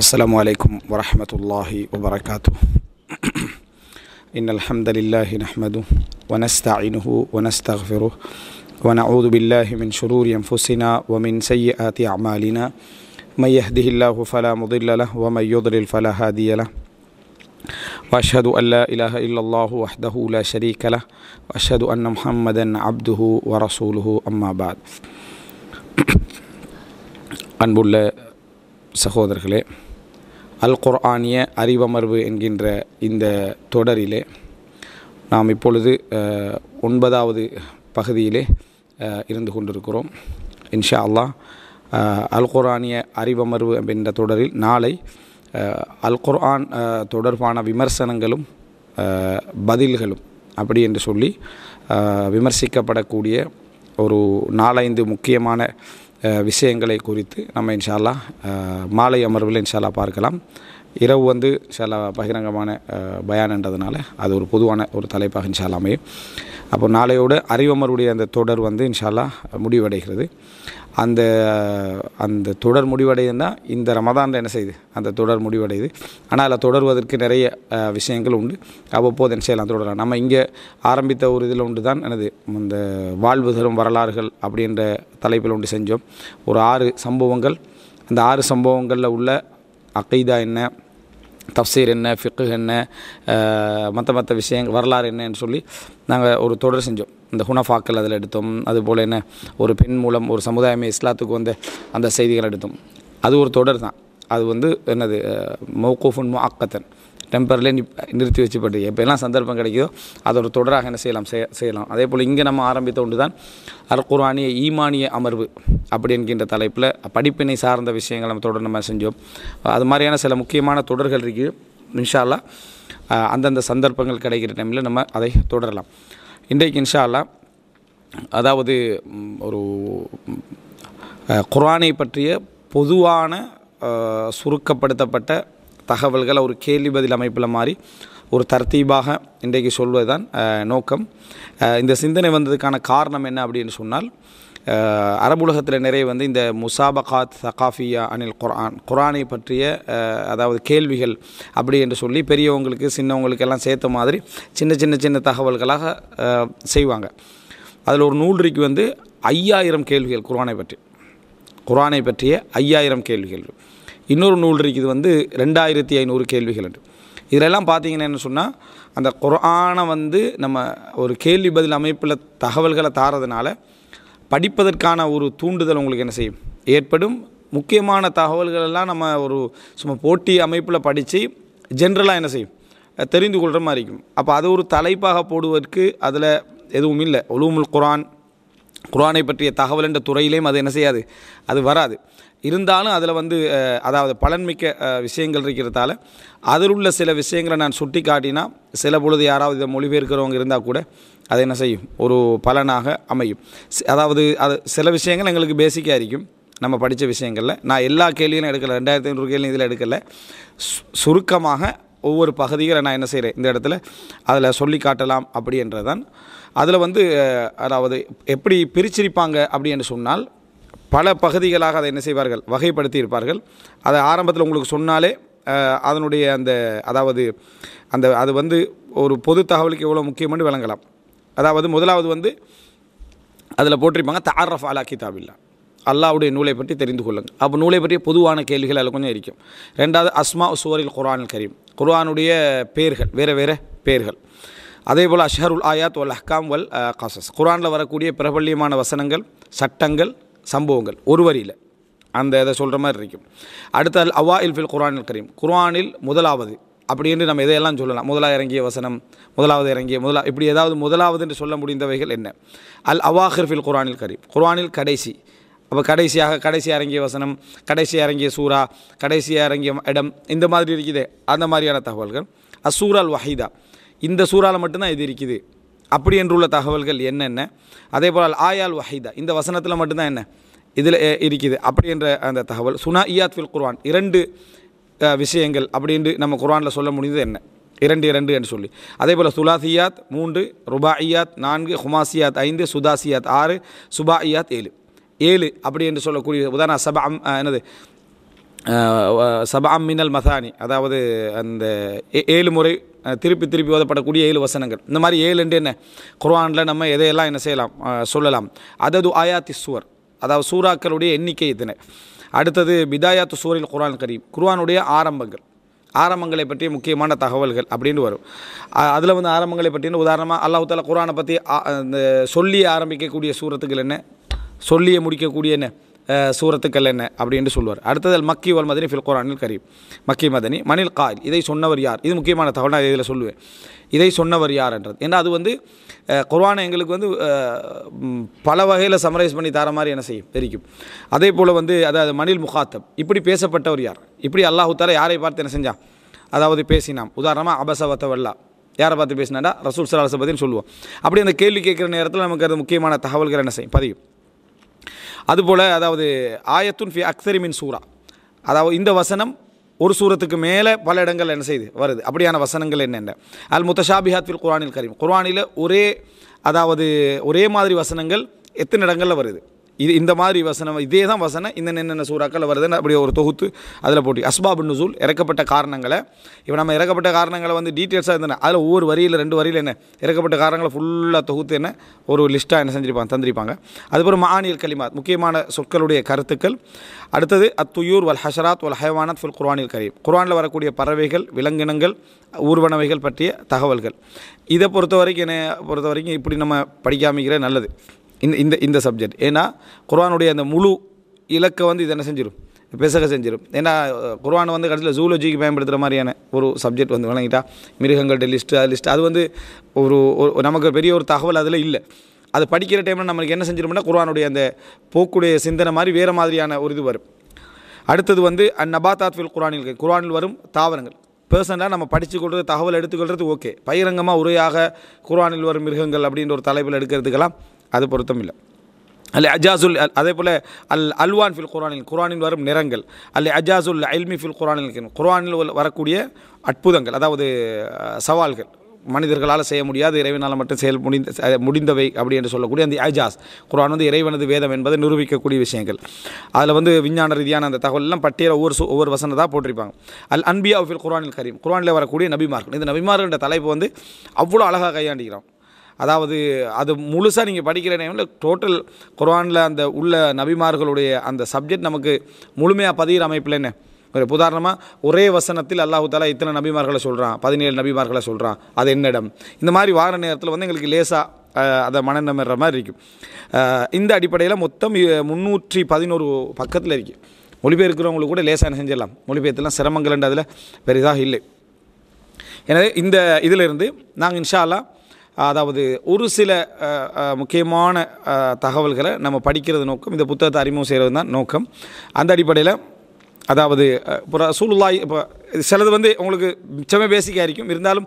السلام عليكم ورحمة الله وبركاته. إن الحمد لله نحمده ونستعينه ونستغفره ونعوذ بالله من شرور أنفسنا ومن سيئات أعمالنا من يهده الله فلا مضل له ومن يضلل فلا هادي له وأشهد أن لا إله إلا الله وحده لا شريك له وأشهد أن محمدا عبده ورسوله أما بعد. அன்புள்ள சகோதரர்களே, அல் குர்ஆனிய அறிவமர்வு என்கின்ற இந்த தொடரிலே நாம் இப்பொழுது 9வது பகுதியிலே இருந்து கொண்டிருக்கிறோம். இன்ஷா அல்லாஹ் அல் குர்ஆனிய அறிவமர்வு என்ற தொடரில் நாளை அல் குர்ஆன் தொடர்பான விமர்சனங்களும் பதில்களும் அப்படி என்று சொல்லி விமர்சிக்கப்படக்கூடிய ஒரு 4-5 முக்கியமான விஷயங்களை குறித்து நம்ம இன்ஷா அல்லாஹ் மாலை அமர்வில் இன்ஷா அல்லாஹ் பார்க்கலாம். இரவு இன்ஷா அல்லாஹ் பகிரங்கமான பயான்ன்றதுனால அது ஒரு பொதுவான ஒரு தலைப்பாக இன்ஷா அல்லாஹ் அமையும். அப்போ நாளையோட அறிவமருடைய அந்த தொடர் இன்ஷா அல்லாஹ் முடிவடைகிறது. அந்த தொடர் முடிவடைந்தால் இந்த ரமதானில் என்ன செய்யுது, அந்த தொடர் முடிவடையுது. ஆனால் அதில் தொடர்வதற்கு நிறைய விஷயங்கள் உண்டு. அவ்வப்போது என்ன செய்யலாம், தொடரலாம். நம்ம இங்கே ஆரம்பித்த ஒரு இதில் உண்டு தான் எனது இந்த வாழ்வு தரும் வரலாறுகள் அப்படின்ற தலைப்பில் ஒன்று செஞ்சோம். ஒரு 6 சம்பவங்கள். அந்த 6 சம்பவங்களில் உள்ள அகீதா என்ன, தஃப்சீர் என்ன, ஃபிக்ஹ் என்ன, மற்ற விஷயங்கள் வரலாறு என்னன்னு சொல்லி நாங்கள் ஒரு தொடர் செஞ்சோம். இந்த ஹுனஃபாக்கள் அதில் எடுத்தோம். அதுபோல் என்ன, ஒரு பெண் மூலம் ஒரு சமுதாயமே இஸ்லாத்துக்கு வந்த அந்த செய்திகள் எடுத்தோம். அது ஒரு தொடர் தான். அது என்னது மௌகூஃபுன் முஅக்கத்தன், டெம்பரில் நிறுத்தி வச்சுப்பட்டு எப்போல்லாம் சந்தர்ப்பம் கிடைக்குதோ அது ஒரு தொடராக என்ன செய்யலாம். அதே போல் இங்கே நம்ம ஆரம்பித்த ஒன்று தான் அல் குர்ஆனிய ஈமானிய அமர்வு அப்படி என்கின்ற தலைப்பில் படிப்பினை சார்ந்த விஷயங்கள் நம்ம செஞ்சோம். அது மாதிரியான சில முக்கியமான தொடர்கள் இருக்குது. இன்ஷா அல்லாஹ் அந்தந்த சந்தர்ப்பங்கள் கிடைக்கிற டைமில் நம்ம அதை தொடரலாம். இன்றைக்கு இன்ஷா அல்லாஹ் அதாவது ஒரு குர்ஆனை பற்றிய பொதுவான சுருக்கப்படுத்தப்பட்ட தகவல்கள் ஒரு கேள்வி பதில் அமைப்பில் மாறி ஒரு தர்த்தீபாக இன்றைக்கு சொல்வது தான் நோக்கம். இந்த சிந்தனை வந்ததுக்கான காரணம் என்ன அப்படின்னு சொன்னால், அரபுலகத்தில் நிறைய இந்த முசாபகாத் சகாஃபியா அனில் குர்ஆனை பற்றிய அதாவது கேள்விகள் அப்படி என்று சொல்லி பெரியவங்களுக்கு சின்னவங்களுக்கு எல்லாம் சேர்த்த மாதிரி சின்ன தகவல்களாக செய்வாங்க. அதில் ஒரு நூல் இருக்கு 5000 கேள்விகள் குர்ஆனை பற்றிய 5000 கேள்விகள். இன்னொரு நூல் இருக்குது 2500 கேள்விகள் என்று. இதிலெல்லாம் பார்த்தீங்கன்னா என்ன சொன்னால், அந்த குர்ஆனை நம்ம ஒரு கேள்வி பதில் அமைப்பில் தகவல்களை தாரதுனால படிப்பதற்கான ஒரு தூண்டுதல் உங்களுக்கு என்ன செய்யும், ஏற்படும். முக்கியமான தகவல்களெல்லாம் நம்ம ஒரு சும்மா போட்டி அமைப்பில் படித்து ஜென்ரலாக என்ன செய்யும், தெரிந்து கொள்கிற மாதிரி இருக்கும். அப்போ அது ஒரு தலைப்பாக போடுவதற்கு அதில் எதுவும் இல்லை. உலூமுல் குர்ஆனை பற்றிய தகவல் என்ற துறையிலேயும் அது என்ன செய்யாது, அது வராது. இருந்தாலும் அதில் அதாவது பலன்மிக்க விஷயங்கள் இருக்கிறதால அதில் உள்ள சில விஷயங்களை நான் சுட்டி காட்டினா சில பொழுது யாராவது இதை மொழிபெயர்க்கிறவங்க இருந்தால் கூட அது என்ன செய்யும், ஒரு பலனாக அமையும். அதாவது அது சில விஷயங்கள் எங்களுக்கு பேசிக்காக இருக்கும் நம்ம படித்த விஷயங்களில். நான் எல்லா கேள்வியும் எடுக்கலை, 2500 கேள்வி இதில் எடுக்கலை. சுருக்கமாக ஒவ்வொரு பகுதிகளை நான் என்ன செய்கிறேன் இந்த இடத்துல அதில் சொல்லி காட்டலாம் அப்படின்றதான். அதில் அதாவது எப்படி பிரிச்சிருப்பாங்க அப்படி என்று சொன்னால், பல பகுதிகளாக அதை என்ன செய்வார்கள், வகைப்படுத்தி இருப்பார்கள். அதை ஆரம்பத்தில் உங்களுக்கு சொன்னாலே அதனுடைய அதாவது அது ஒரு பொது தகவலுக்கு எவ்வளோ முக்கியம்னு விளங்கலாம். அதாவது முதலாவது அதில் போட்டிருப்பாங்க தஅர்ரஃப் அலா கிதாபில்லா, அல்லாஹ்வுடைய நூலை பற்றி தெரிந்து கொள்ளுங்கள். அப்போ நூலை பற்றிய பொதுவான கேள்விகள் அதில் கொஞ்சம் இருக்கும். ரெண்டாவது அஸ்மா சூவரில் குர்ஆனில் கரீம், குர்ஆனுடைய பேர்கள், வேறு பேர்கள். அதே போல் அஷ்ஹருல் ஆயாத் வல் அஹ்காம் வல் கஸஸ், குர்ஆனில் வரக்கூடிய பிரபல்யமான வசனங்கள், சட்டங்கள், சம்பவங்கள் ஒரு வரியில் இதை சொல்கிற மாதிரி இருக்கும். அடுத்த அல் அவாயில் ஃபில் குர்ஆனில் கரீம், குர்ஆனில் முதலாவது அப்படி என்று நம்ம எதையெல்லாம் சொல்லலாம். முதலாக இறங்கிய வசனம், இப்படி ஏதாவது முதலாவது என்று சொல்ல முடிந்தவைகள் என்ன. அல் அவாஹிர் ஃபில் குர்ஆனில் கரீம், குர்ஆனில் கடைசி. அப்போ கடைசியாக இறங்கிய வசனம், கடைசியாக இறங்கிய சூரா, கடைசியாக இறங்கிய இடம், இந்த மாதிரி இருக்குது. அந்த மாதிரியான தகவல்கள். அசூரா அல் வஹீதா, இந்த சூறாவில் மட்டும்தான் இது இருக்குது அப்படி என்றுள்ள தகவல்கள் என்னென்ன. அதே போல் அல் ஆயால் வஹீதா, இந்த வசனத்தில் மட்டும்தான் என்ன இதில் இருக்குது அப்படி என்ற அந்த தகவல். சுனாஇயாத் ஃபில் குர்ஆன், 2 விஷயங்கள் அப்படின்னு நம்ம குர்ஆனில் சொல்ல முடிந்தது என்ன, 2 என்று சொல்லி. அதே போல் சுலாசியாத் 3, ருபாஇயாத் 4, ஹுமாசியாத் 5, சுதாசியாத் 6, சுபாஇயாத் 7 அப்படி என்று சொல்லக்கூடிய உதாரண சபா சபாம் மினல் மசானி, அதாவது அந்த 7 முறை திருப்பி திருப்பி ஓதப்படக்கூடிய 7 வசனங்கள். இந்த மாதிரி 7 என்ன குர்ஆனில் நம்ம எதையெல்லாம் என்ன செய்யலாம் சொல்லலாம். அதது ஆயாத்தி சூர், அதாவது சூறாக்களுடைய எண்ணிக்கை இத்தனை. அடுத்தது பிதாயாத்து சூரில் குர்ஆன் கரீம், குர்ஆனுடைய ஆரம்பங்களை பற்றிய முக்கியமான தகவல்கள் அப்படின்னு வரும். அதில் வந்து ஆரம்பங்களை பற்றின உதாரணமாக அல்லாஹ் தஆலா குர்ஆனை பற்றி சொல்லி ஆரம்பிக்கக்கூடிய சூரத்துக்கள் என்ன, சொல்லிய முடிக்கக்கூடிய என்ன சூரத்துக்கள் என்ன அப்படின்னு சொல்லுவார். அடுத்தது அல் மக்கி வல் மதனி ஃபில் குர்ஆனில் கரீம், மக்கி மதனி மணில் காயில், இதை சொன்னவர் யார், இது முக்கியமான தகவல். நான் இதில் சொல்லுவேன் இதை சொன்னவர் யார் என்றது. ஏன்னா அது வந்து குர்ஆனை எங்களுக்கு வந்து பல வகையில் சமரைஸ் பண்ணி தர மாதிரி என்ன செய்யும் தெரியும். அதே போல் வந்து அதாவது மணில் முகாத்தப், இப்படி பேசப்பட்டவர் யார், இப்படி அல்லாஹ் தஆலா யாரை பார்த்து என்ன செஞ்சான், அதாவது பேசினான். உதாரணமாக அபசவத்தவல்லா, யாரை பார்த்து பேசினாண்டா ரசூல் ஸல்லல்லாஹு அலைஹி வஸல்லம் சொல்லுவோம். அப்படி அந்த கேள்வி கேட்குற நேரத்தில் நமக்கு அது முக்கியமான தகவல்கள் என்ன செய்யும் பதியும். அதுபோல் அதாவது ஆயத்துன் ஃபி அக்ஸரி மின் சூரா, அதாவது இந்த வசனம் ஒரு சூரத்துக்கு மேலே பல இடங்கள் என்ன செய்து வருது. அப்படியான வசனங்கள் என்னென்ன, அல் முத்தஷாபிஹாத் ஃபில் குர்ஆனில் கரீம், குர்ஆனில் ஒரே மாதிரி வசனங்கள் எத்தனை இடங்களில் வருது. இந்த மாதிரி வசனம், இதே தான் வசனம் இந்த என்னென்ன சூறாக்கள் வருதுன்னு அப்படி ஒரு தொகுத்து அதில் போட்டி. அஸ்பாபு நுசூல், இறக்கப்பட்ட காரணங்களை, இப்போ நம்ம இறக்கப்பட்ட காரணங்களை வந்து டீட்டெயில்ஸாக இருந்தேன், அதில் ஒவ்வொரு வரியில் 2 வரியில் என்ன இறக்கப்பட்ட காரணங்களை ஃபுல்லாக தொகுத்து என்ன ஒரு லிஸ்ட்டாக என்ன தந்திருப்பாங்க. அதுபோல் மஆனில் கலிமாத், முக்கியமான சொற்களுடைய கருத்துக்கள். அடுத்தது அத்துயூர் வல் ஹஷராத் வல் ஹயவானத் ஃபில் குர்ஆனில் கரீம், குர்ஆனில் வரக்கூடிய பறவைகள், விலங்கினங்கள், ஊர்வனவைகள் பற்றிய தகவல்கள். இதை பொறுத்த வரைக்கும் இப்படி நம்ம படிக்காமிக்கிற நல்லது இந்த சப்ஜெக்ட். ஏன்னா குர்ஆனுடைய அந்த முழு இலக்கை வந்து இது என்ன செஞ்சிடும், பேசக செஞ்சிடும். ஏன்னா குர்ஆன் வந்து கடைசியில் ஜூலஜிக்கு பயன்படுத்துகிற மாதிரியான ஒரு சப்ஜெக்ட் வந்து வழங்கிட்டா, மிருகங்கள்ட லிஸ்ட்டு அது வந்து ஒரு நமக்கு பெரிய ஒரு தகவல் அதில் இல்லை. அது படிக்கிற டைமில் நம்மளுக்கு என்ன செஞ்சிடும்னா குர்ஆனுடைய அந்த போக்குடைய சிந்தனை மாதிரி வேறு மாதிரியான ஒரு இது வரும். அடுத்தது வந்து நபாத்தாத் ஃபில் குர்ஆனில் வரும் தாவரங்கள். பர்சனலாக நம்ம படித்துக்கொள்வது, தகவல் எடுத்துக்கொள்வது ஓகே. பகிரங்கமாக உரையாக குர்ஆனில் வரும் மிருகங்கள் அப்படின்ற ஒரு தலைப்பில் எடுக்கிறதுக்கெல்லாம் அது பொருத்தம் இல்லை. அல்ல அஜாசுல், அதே போல் அல்வான் ஃபில் குர்ஆனில் வரும் நிறங்கள். அல்ல அஜாசுல் இல்மி ஃபில் குர்ஆனில் வரக்கூடிய அற்புதங்கள், அதாவது சவால்கள், மனிதர்களால் செய்ய முடியாது, இறைவனால் மட்டும் முடிந்தவை அப்படி என்று சொல்லக்கூடிய அந்த அஜாஸ். குர்ஆன் வந்து இறைவனது வேதம் என்பதை நிரூபிக்கக்கூடிய விஷயங்கள். அதில் வந்து விஞ்ஞான ரீதியான அந்த தகவல்லாம் பட்டியல ஒவ்வொரு வசனதாக போட்டிருப்பாங்க. அல் அன்பியா ஃபில் குர்ஆனில் கரீம், குர்ஆனில் வரக்கூடிய நபிமார்கள். இந்த நபிமார்கள்ன்ற தலைப்பு வந்து அவ்வளோ அழகாக கையாண்டிக்கிறோம். அதாவது அது முழுசாக நீங்கள் படிக்கிற டைமில் டோட்டல் குர்ஆனில் அந்த உள்ள நபிமார்களுடைய அந்த சப்ஜெக்ட் நமக்கு முழுமையாக பதிகிற அமைப்பில் என்ன ஒரு உதாரணமாக ஒரே வசனத்தில் அல்லாஹ் தஆலா இத்தனை நபிமார்களை சொல்கிறான், 17 நபிமார்களை சொல்கிறான், அது என்னிடம். இந்த மாதிரி வார நேரத்தில் வந்து எங்களுக்கு லேசாக அதை மனநம்புற மாதிரி இருக்கும். இந்த அடிப்படையில் மொத்தம் 311 பக்கத்தில் இருக்குது. மொழிபெயர்க்கிறவங்களுக்கு கூட லேசாக என்ன செஞ்சிடலாம், மொழிபெயர்த்துலாம் சிரமங்கள் அதில் பெரிதாக இல்லை. எனவே இந்த இதிலிருந்து நாங்கள் இன்ஷா அல்லாஹ் அதாவது ஒரு சில முக்கியமான தகவல்களை நம்ம படிக்கிறது நோக்கம், இந்த புத்தகத்தை அறிமுகம் செய்கிறது தான் நோக்கம். அந்த அடிப்படையில் அதாவது இப்போ ரசூலுல்லாஹி, இப்போ சிலது வந்து உங்களுக்கு மிச்சமே பேசிக்காக இருக்கும், இருந்தாலும்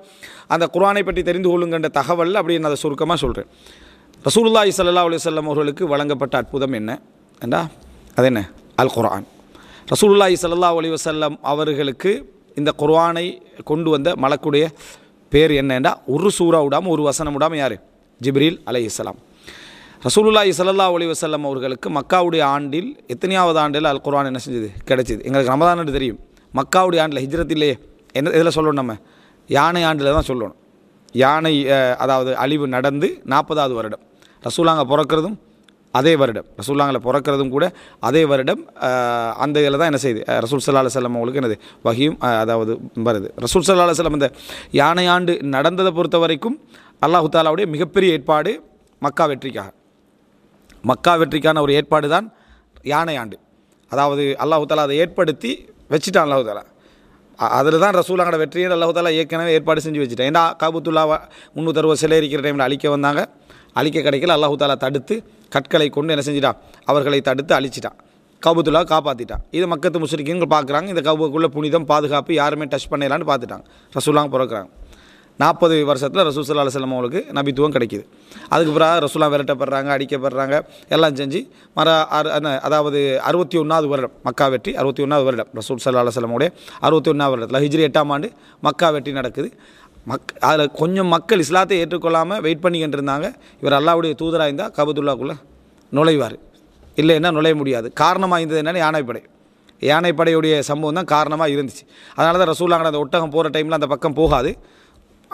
அந்த குர்ஆனை பற்றி தெரிந்து கொள்ளுங்கன்ற தகவல் அப்படின்னு அதை சுருக்கமாக சொல்கிறேன். ரசூலுல்லாஹி ஸல்லல்லாஹு அலைஹி வஸல்லம் அவர்களுக்கு வழங்கப்பட்ட அற்புதம் என்ன என்றா அது என்ன, அல் குர்ஆன். ரசூலுல்லாஹி ஸல்லல்லாஹு அலைஹி வஸல்லம் அவர்களுக்கு இந்த குர்ஆனை கொண்டு வந்த மலக்குடைய பேர் என்னென்னா, ஒரு சூறா விடாமல் ஒரு வசனம் விடாமல் யார், ஜிப்ரீல் அலைஹிஸ்ஸலாம். ரசூலுல்லாஹி ஸல்லல்லாஹு அலைஹி வஸல்லம் அவர்களுக்கு மக்காவுடைய ஆண்டில் எத்தனையாவது ஆண்டில் அல் குர்ஆன் என்ன செஞ்சது கிடைச்சிது. எங்களுக்கு ரமதான் ஆண்டு தெரியும், மக்காவுடைய ஆண்டில் ஹிஜ்ரத் இல்லையே, என்ன இதில் சொல்லணும், நம்ம யானை ஆண்டில் தான் சொல்லணும். யானை அதாவது அழிவு நடந்து 40வது வருடம், ரசூலாங்க பிறக்கிறதும் அதே வருடம், ரசூலுல்லாஹ்ல பிறக்கிறதும் கூட அதே வருடம். அந்த இதில் தான் என்ன செய்யுது, ரசூல் ஸல்லல்லாஹு அலைஹி வஸல்லம் அவங்களுக்கு என்னது வஹியும் அதாவது வருது. ரசூல் ஸல்லல்லாஹு அலைஹி வஸல்லம் இந்த யானை ஆண்டு நடந்ததை பொறுத்த வரைக்கும் அல்லாஹ் தஆலாவுடைய மிகப்பெரிய ஏற்பாடு மக்கா வெற்றிக்கான ஒரு ஏற்பாடு தான் யானை ஆண்டு. அதாவது அல்லாஹ் தஆலா அதை ஏற்படுத்தி வச்சுட்டான். அல்லாஹ் தஆலா அதில் தான் ரசூலுல்லாஹ்வோட வெற்றியை அல்லாஹ் தஆலா ஏற்கனவே ஏற்பாடு செஞ்சு வச்சுட்டேன். ஏன்னா காபத்துல்லாவை 360 சிலை இருக்கிற டைமில் அழிக்க வந்தாங்க, அழிக்க கிடைக்கல. அல்லாஹ் தஆலா தடுத்து கற்களை கொண்டு என்ன செஞ்சிட்டான், அவர்களை தடுத்து அழிச்சிட்டான், காபத்துல்லாவை காப்பாற்றிட்டான். இது மக்கத்து முஸ்ரிக்கீன்கள் பார்க்குறாங்க, இந்த காபுக்குள்ளே புனிதம் பாதுகாப்பு யாருமே டச் பண்ணலான்னு பார்த்துட்டாங்க. ரசூலுல்லாஹ் பிறக்கிறாங்க 40 வருஷத்தில் ரசூல் ஸல்லல்லாஹு அலைஹி வஸல்லம் அவங்களுக்கு நபித்துவம் கிடைக்கிது. அதுக்கு பிறகு ரசூலுல்லாஹ் விரட்டப்படுறாங்க, அடிக்கப்படுறாங்க, எல்லாம் செஞ்சு அதாவது 61வது வருடம் மக்கா வெற்றி, 61வது வருடம் ரசூல் ஸல்லல்லாஹு அலைஹி வஸல்லம் உடைய 61வது வருடத்தில் ஹிஜ்ரி 8ஆம் ஆண்டு மக்கா வெற்றி நடக்குது. அதில் கொஞ்சம் மக்கள் இஸ்லாத்தை ஏற்றுக்கொள்ளாமல் வெயிட் பண்ணிக்கிட்டு இருந்தாங்க. இவர் அல்லாஹ்வுடைய தூதராக இருந்தால் காபத்துல்லாக்குள்ளே நுழைவார், இல்லைன்னா நுழைய முடியாது. காரணமாக இருந்தது என்னென்னா யானைப்படை. யானைப்படையுடைய சம்பவம் தான் காரணமாக இருந்துச்சு. அதனால தான் ரசூலுல்லாஹ் அந்த ஒட்டகம் போகிற டைமில் அந்த பக்கம் போகாது.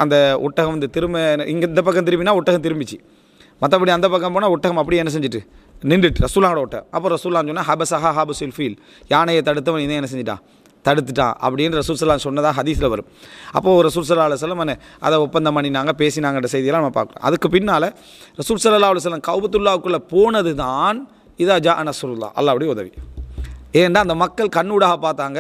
அந்த ஒட்டகம் வந்து திரும்ப இங்கே இந்த பக்கம் திரும்பினா ஒட்டகம் திரும்பிச்சு. மற்றபடி அந்த பக்கம் போனால் ஒட்டகம் அப்படியே என்ன செஞ்சுட்டு நின்றுட்டு ரசூலுல்லாஹோட ஒட்டகம். அப்போ ரசூலுல்லாஹ் சொன்னால் ஹபஸஹா ஹாபஸுல் ஃபீல், யானையை தடுத்தவன் இதை என்ன செஞ்சிட்டான், தடுத்துட்டான் அப்படின்னு ரசூல் ஸல்லல்லாஹு சொன்னதாக ஹதீஸில் வரும். அப்போது ரசூல் ஸல்லல்லாஹு அலைஹி வஸல்லம் அதை ஒப்பந்தம் பண்ணினாங்க, பேசினாங்கன்ற செய்தியெல்லாம் நம்ம பார்க்குறோம். அதுக்கு பின்னால் ரசூல் ஸல்லல்லாஹு அலைஹி வஸல்லம் கஅபத்துல்லாஹ்வுக்குள்ளே போனது தான் இதா ஜா நஸ்ருல்லாஹ், அல்லாஹ்வுடைய உதவி. ஏன்டா அந்த மக்கள் கண்ணூடாக பார்த்தாங்க,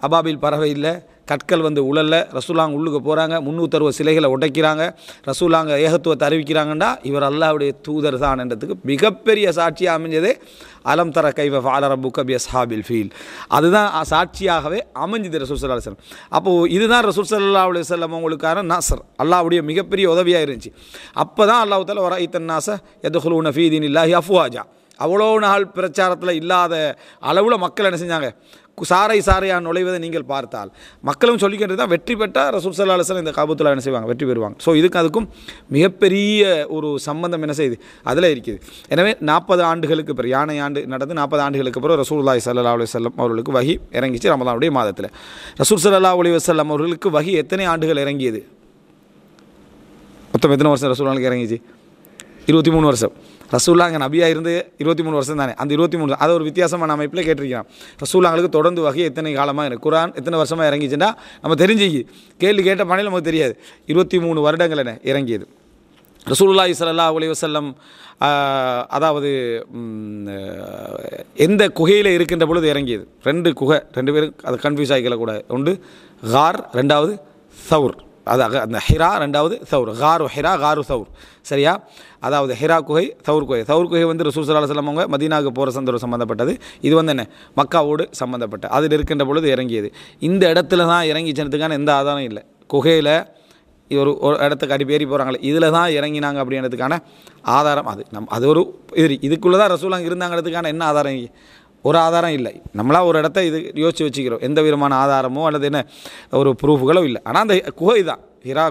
அபாபில் பறவை இல்லை, கற்கள் வந்து உழல்ல, ரசூலுல்லாஹ் உள்ளுக்கு போகிறாங்க, 360 சிலைகளை உடைக்கிறாங்க, ரசூலுல்லாஹ் ஏகத்துவத்தை அறிவிக்கிறாங்கண்டா இவர் அல்லாஹ்வுடைய தூதர் தான் என்றதுக்கு மிகப்பெரிய சாட்சியாக அமைஞ்சதே அலம் தர கைஃப ஃபஅல ரப்புக பி அஸ்ஹாபில் ஃபீல். அதுதான் சாட்சியாகவே அமைஞ்சது ரசூல் ஸல்லல்லாஹு அலைஹி வஸல்லம். அப்போது இதுதான் ரசூல் ஸல்லல்லாஹு அலைஹி வஸல்லம் உங்களுக்கான நஸ்ர், அல்லாஹ்வுடைய மிகப்பெரிய உதவியாக இருந்துச்சு. அப்போ தான் அல்லாஹ் தஆலா வரைத்தன் நாஸ யதுகுலூன ஃபீ தீனில்லாஹி அஃப்வாஜா, அவ்வளோ நாள் பிரச்சாரத்தில் இல்லாத அளவில் மக்கள் என்ன செஞ்சாங்க, சாரை சாரையாக நுழைவதை நீங்கள் பார்த்தால் மக்களும் சொல்லிக்கிட்டு தான் வெற்றி பெற்றால் ரசூல் ஸல்லல்லாஹு அலைஹி வஸல்லம் இந்த காபத்துல்லா என்ன செய்வாங்க, வெற்றி பெறுவாங்க. ஸோ இதுக்கு அதுக்கும் மிகப்பெரிய ஒரு சம்பந்தம் என்ன செய்யுது அதில் இருக்குது. எனவே 40 ஆண்டுகளுக்கு பிறகு, யானை ஆண்டு நடந்து 40 ஆண்டுகளுக்கு பிறகு ரசூலுல்லாஹி ஸல்லல்லாஹு அலைஹி வஸல்லம் அவர்களுக்கு வஹி இறங்கிச்சு ரமலானுடைய மாதத்தில். ரசூல் ஸல்லல்லாஹு அலைஹி வஸல்லம் அவர்களுக்கு வஹி எத்தனை ஆண்டுகள் இறங்கியது, மொத்தம் எத்தனை வருஷம் ரசூலுல்லாஹ்க்கு இறங்கிச்சு? 23 வருஷம். ரசூலுல்லாஹ் நபியாக இருந்து 23 வருஷம் தானே, அந்த 23 அதை ஒரு வித்தியாசமான அமைப்பில் கேட்டிருக்கிறான். ரசூலுல்லாஹ்க்கு தொடர்ந்து வகை எத்தனை காலமாக இருக்குது, குர்ஆன் எத்தனை வருஷமாக இறங்கிச்சுன்னா நம்ம தெரிஞ்சுக்கி, கேள்வி கேட்ட பணியில் நமக்கு தெரியாது. 23 வருடங்கள் என்ன இறங்கியது. ரசூலுல்லாஹி ஸல்லல்லாஹு அலைஹி வஸல்லம் அதாவது எந்த குகையில் இருக்கின்ற பொழுது இறங்கியது? 2 குகை, 2 பேரும் அதை கன்ஃபியூஸ் ஆகிக்கக்கூடாது. ஒன்று கார், 2வது சவுர். அது அந்த ஹிரா, 2வது சவுர். காரு ஹிரா, காரு சவுர், சரியா? அதாவது ஹிரா குகை, சவுர் குகை. சவுர் குகை வந்து ரசூல் ஸல்லல்லாஹு அலைஹி வஸல்லம் அவங்க மதீனாவுக்கு போகிற சந்தர்ப்பம் சம்மந்தப்பட்டது. இது வந்து என்ன, மக்காவோடு சம்மந்தப்பட்ட, அதில் இருக்கின்ற பொழுது இறங்கியது. இந்த இடத்துல தான் இறங்கிச்சதுக்கான எந்த ஆதாரம் இல்லை. குகையில் ஒரு இடத்துக்கு அடிப்பேறி போகிறாங்களே, இதில் தான் இறங்கினாங்க அப்படின்றதுக்கான ஆதாரம் அது அது ஒரு இதுக்குள்ளே தான் ரசூலுல்லாஹ் இருந்தாங்கிறதுக்கான என்ன ஆதாரம்? ஒரு ஆதாரம் இல்லை. நம்மளாக ஒரு இடத்த இது யோசித்து வச்சுக்கிறோம், எந்த விதமான ஆதாரமோ அல்லது என்ன ஒரு ப்ரூஃப்களோ இல்லை. ஆனால் அந்த குகை தான் ஹிரா,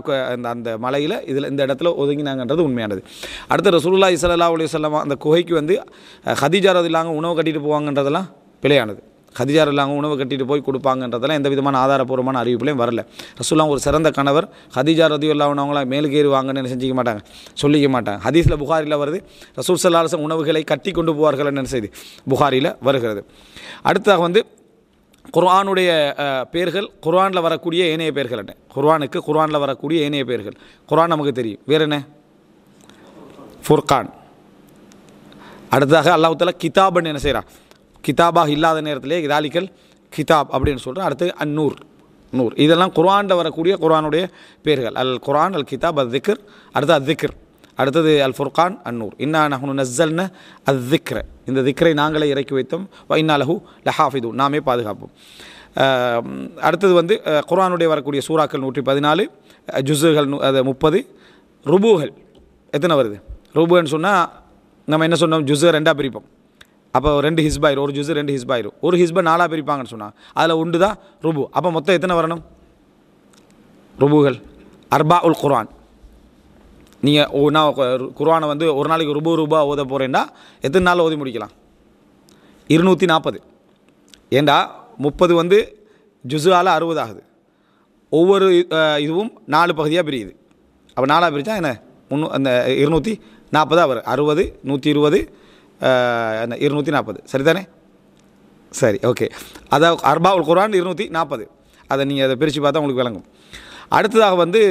அந்த மலையில் இதில் இந்த இடத்துல ஒதுங்கினாங்கன்றது உண்மையானது. அடுத்து ரசூலுல்லாஹி ஸல்லல்லாஹு அலைஹி வஸல்லம் அந்த குகைக்கு வந்து ஹதீஜா ரலியல்லாஹு உணவு கட்டிட்டு போவாங்கன்றதெல்லாம் பிழையானது. ஹதீஜா ரலியல்லாஹு உணவு கட்டிட்டு போய் கொடுப்பாங்கன்றதெல்லாம் எந்த விதமான ஆதாரப்பூர்வமான அறிவிப்புலையும் வரல. ரசூலுல்லாஹ் ஒரு சிறந்த கணவர், ஹதீஜா ரலியல்லாஹு அவங்களாம் மேலுக்கு ஏறுவாங்கன்னு செஞ்சிக்க மாட்டாங்க, சொல்லிக்க மாட்டாங்க. ஹதீஸில் புகாரியில் வருது, ரசூல் ஸல்லல்லாஹு அலைஹி வஸல்லம் உணவுகளை கட்டி கொண்டு போவார்கள் என்ன செய்தி புகாரியில் வருகிறது. அடுத்ததாக வந்து குர்ஆனுடைய பேர்கள், குர்ஆனில் வரக்கூடிய ஏனைய பேர்கள் என்ன? குர்ஆனில் வரக்கூடிய ஏனைய பேர்கள், குர்ஆன் நமக்கு தெரியும், வேறு என்ன? ஃபுர்கான். அடுத்ததாக அல்லாஹ் தஆலா கிதாபன் என்ன செய்கிறான், கிதாபாக இல்லாத நேரத்திலே இதாலிக்கல் கிதாப் அப்படின்னு சொல்கிறேன். அடுத்து அந்நூர், நூர். இதெல்லாம் குர்ஆனில் வரக்கூடிய குர்ஆனுடைய பேர்கள். அல் குர்ஆன், அல் கிதாப், அல் திக்ர். அடுத்து அல் திக்ர், அடுத்தது அல் ஃபுர்கான், அந்நூர். இன்னா நஹ்னு நஸ்ஸல்னா அல் திக்ர, இந்த திக்ரை நாங்களே இறக்கி வைத்தோம், வ இன்னா லஹு லஹாஃபிதூன், நாமே பாதுகாப்போம். அடுத்தது வந்து குர்ஆனுடைய வரக்கூடிய சூறாக்கள் 114, ஜுஸுகள் அது 30, ருபுகள் எத்தனை வருது? ருபுன்னு சொன்னால் நம்ம என்ன சொன்னோம், ஜுஸு 2ஆக பிரிப்போம். அப்போ 2 ஹிஸ்பாயிரும், ஒரு ஜுஸு 2 ஹிஸ்பாயிரும். ஒரு ஹிஸ்பை 4ஆக பிரிப்பாங்கன்னு சொன்னால் அதில் 1 தான் ருபு. அப்போ மொத்தம் எத்தனை வரணும் ருபுகள்? அர்பா உல் குர்ஆன். நீங்கள் நான் குர்ஆனை வந்து ஒரு நாளைக்கு ரூபா ஓத போகிறேன்னா எத்தனை நாள் ஓதி முடிக்கலாம்? 240. ஏண்டா 30 வந்து ஜுஸுவால் 60 ஆகுது. ஒவ்வொரு இதுவும் 4 பகுதியாக பிரியுது. அப்போ 4ஆக பிரித்தா என்ன அந்த 240 வரும். 60, 120, 240, சரிதானே? சரி, ஓகே. அதாவது அர்பா உல் குர்ஆன் 240. அதை நீங்கள் அதை பிரித்து பார்த்தா உங்களுக்கு விளங்கும். அடுத்ததாக வந்து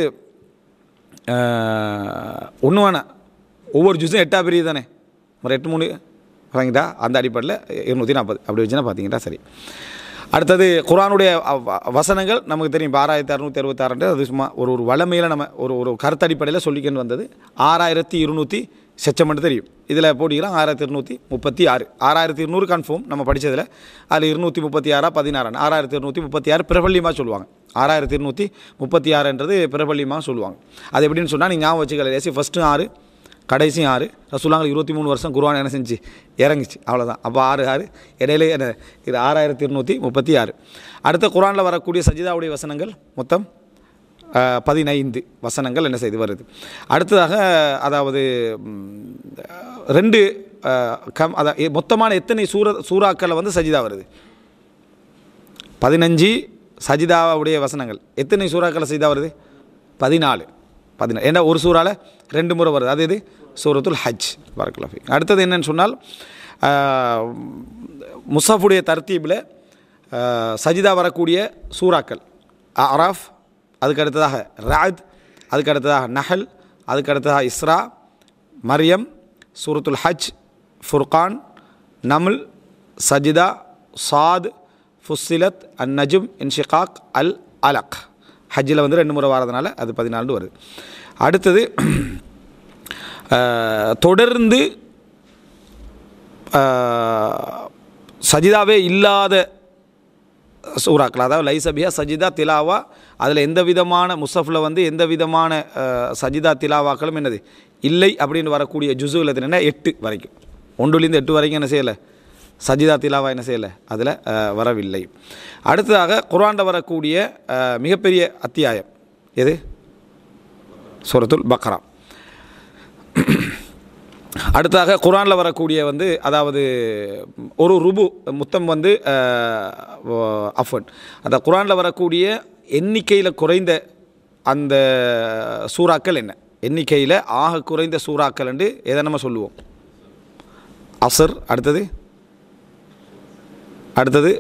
ஒன்று வேணாம், ஒவ்வொரு ஜூஸும் 8ஆக பிரியுது தானே, ஒரு 8 3 வாங்கிட்டா அந்த அடிப்படையில் 240 அப்படி வச்சுன்னா பார்த்தீங்கன்னா சரி. அடுத்தது குர்ஆனுடைய வசனங்கள் நமக்கு தெரியும், 6666. அது சும்மா ஒரு வளமையில் நம்ம ஒரு கருத்தடிப்படையில் சொல்லிக்கின்னு வந்தது. 6200 செச்சமெண்ட் தெரியும். இதில் போட்டிக்கலாம் 6236. 6200 கன்ஃபார்ம் நம்ம படித்ததில். அதில் 236 16 6236 பிரபல்யமாக சொல்லுவாங்க. 6236 பிரபல்யமாக சொல்லுவாங்க. அது எப்படின்னு சொன்னால் நீங்கள் ஞாபகம் வச்சுக்கல, ஃபஸ்ட்டு 6 கடைசி 6. ரசூலுல்லாஹ் 23 வருஷம் குர்ஆன் என்ன செஞ்சு இறங்கிச்சு, அவ்வளோதான். அப்போ 6 6 இடையிலே என்ன இது 6236. அடுத்த குர்ஆனில் வரக்கூடிய சஜிதாவுடைய வசனங்கள் மொத்தம் 15 வசனங்கள் என்ன செய்து வருது. அடுத்ததாக அதாவது 2 அதாவது மொத்தமான எத்தனை சூறாக்களில் வந்து சஜிதா வருது? 15 சஜிதாவுடைய வசனங்கள். எத்தனை சூறாக்கள் சஜிதா வருது? 14. ஏன்னா ஒரு சூறால 2 முறை வருது. அது இது சூரத்துல் ஹஜ். பரக்கல்லாஹு ஃபீக். அடுத்தது என்னன்னு சொன்னால் முஸஹஃபுடைய தர்த்தீபில் சஜிதா வரக்கூடிய சூறாக்கள் அராஃப், அதுக்கு அடுத்ததாக ராத், அதுக்கு அடுத்ததாக நஹல், அதுக்கு அடுத்ததாக இஸ்ரா, மரியம், சூரத்துல் ஹஜ், ஃபுர்கான், நம்ல், சஜிதா, சாத், ஃபுஸ்ஸிலத், அந்நஜும், இன்ஷிகாக், அல் அலக். ஹஜ்ஜில் வந்து 2 முறை வரதுனால அது 14 வருது. அடுத்தது தொடர்ந்து சஜிதாவே இல்லாத சூறாக்கள், அதாவது லைசபியா சஜிதா திலாவா, அதில் எந்த விதமான முஸஃபில் வந்து எந்த விதமான சஜிதா திலாவாக்களும் என்னது இல்லை அப்படின்னு வரக்கூடிய ஜுஸுவில் என்னென்னா 8 வரைக்கும், 1லேருந்து 8 வரைக்கும் என்ன செய்யலை, சஜிதா திலாவா என்ன செய்யலை, அதில் வரவில்லை. அடுத்ததாக குர்ஆனில் வரக்கூடிய மிகப்பெரிய அத்தியாயம் எது? சூரத்துல் பக்ரா. அடுத்ததாக குர்ஆனில் வரக்கூடிய வந்து அதாவது ஒரு ருபு மொத்தம் வந்து அஃபன், அந்த குர்ஆனில் வரக்கூடிய எண்ணிக்கையில் குறைந்த அந்த சூறாக்கள் என்ன? எண்ணிக்கையில் ஆக குறைந்த சூறாக்கள் என்று எதை நம்ம சொல்லுவோம்? அஸ்ர். அடுத்தது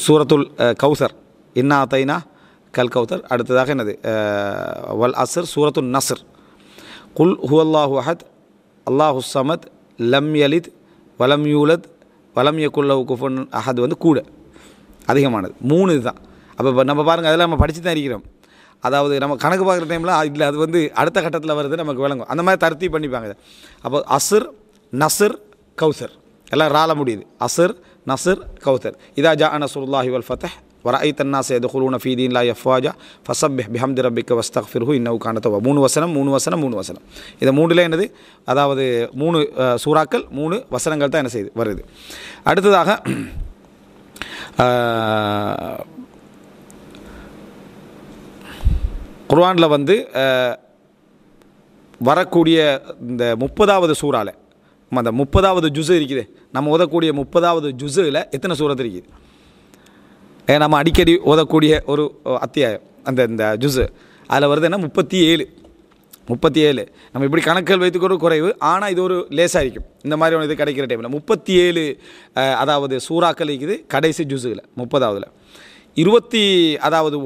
சூரத்துல் கௌசர், இன்னா அத்தைனா கல் கௌசர். அடுத்ததாக என்னது? வல் அஸ்ர், சூரத்துல் நஸ்ர், குல் ஹுவல்லாஹு அஹத் அல்லாஹு ஸமத் லம் யலித் வலம் யூலத் வலம் யகுல் லஹு குஃபுவன் அஹத் வந்து கூட அதிகமானது 3 இதுதான். அப்போ நம்ம பாருங்கள், அதெல்லாம் நம்ம படித்து தான் இருக்கிறோம். அதாவது நம்ம கணக்கு பார்க்குற டைமில் இல்லை, அது வந்து அடுத்த கட்டத்தில் வருது நமக்கு விளங்கும். அந்த மாதிரி தர்த்தீப் பண்ணிப்பாங்க. அப்போ அஸ்ர், நஸ்ர், கௌசர் எல்லாம் ரால முடியுது. அஸ்ர், நஸ்ர், கௌசர். இதா ஜா நஸ்ருல்லாஹி வல் ஃபத்ஹ் வரஐத்த الناس يدخلون في دين الله أفواجا فسبح بحمد ربك واستغفره إنه كان توابا. 3 வசனம். இது 3ல என்னது? அதாவது 3 சூறாக்கள் 3 வசனங்கள் தான் என்ன செய்யுது வருது. அடுத்ததாக குர்ஆனில் வந்து வரக்கூடிய இந்த 30வது சூறால, அந்த 30வது ஜுஸு இருக்குது, நம்ம ஓதக்கூடிய 30வது ஜுஸில் எத்தனை சூரத் இருக்குது? நம்ம அடிக்கடி ஓதக்கூடிய ஒரு அத்தியாயம் இந்த ஜுஸு, அதில் வருது என்ன? 37. நம்ம இப்படி கணக்குகள் வைத்துக்கூட குறைவு, ஆனால் இது ஒரு லேசாக இருக்கும் இந்த மாதிரி ஒன்று இது கிடைக்கிற டைமில். 37 அதாவது சூறாக்கள் இருக்குது கடைசி ஜுஸுவில் 30வதுல. 29வது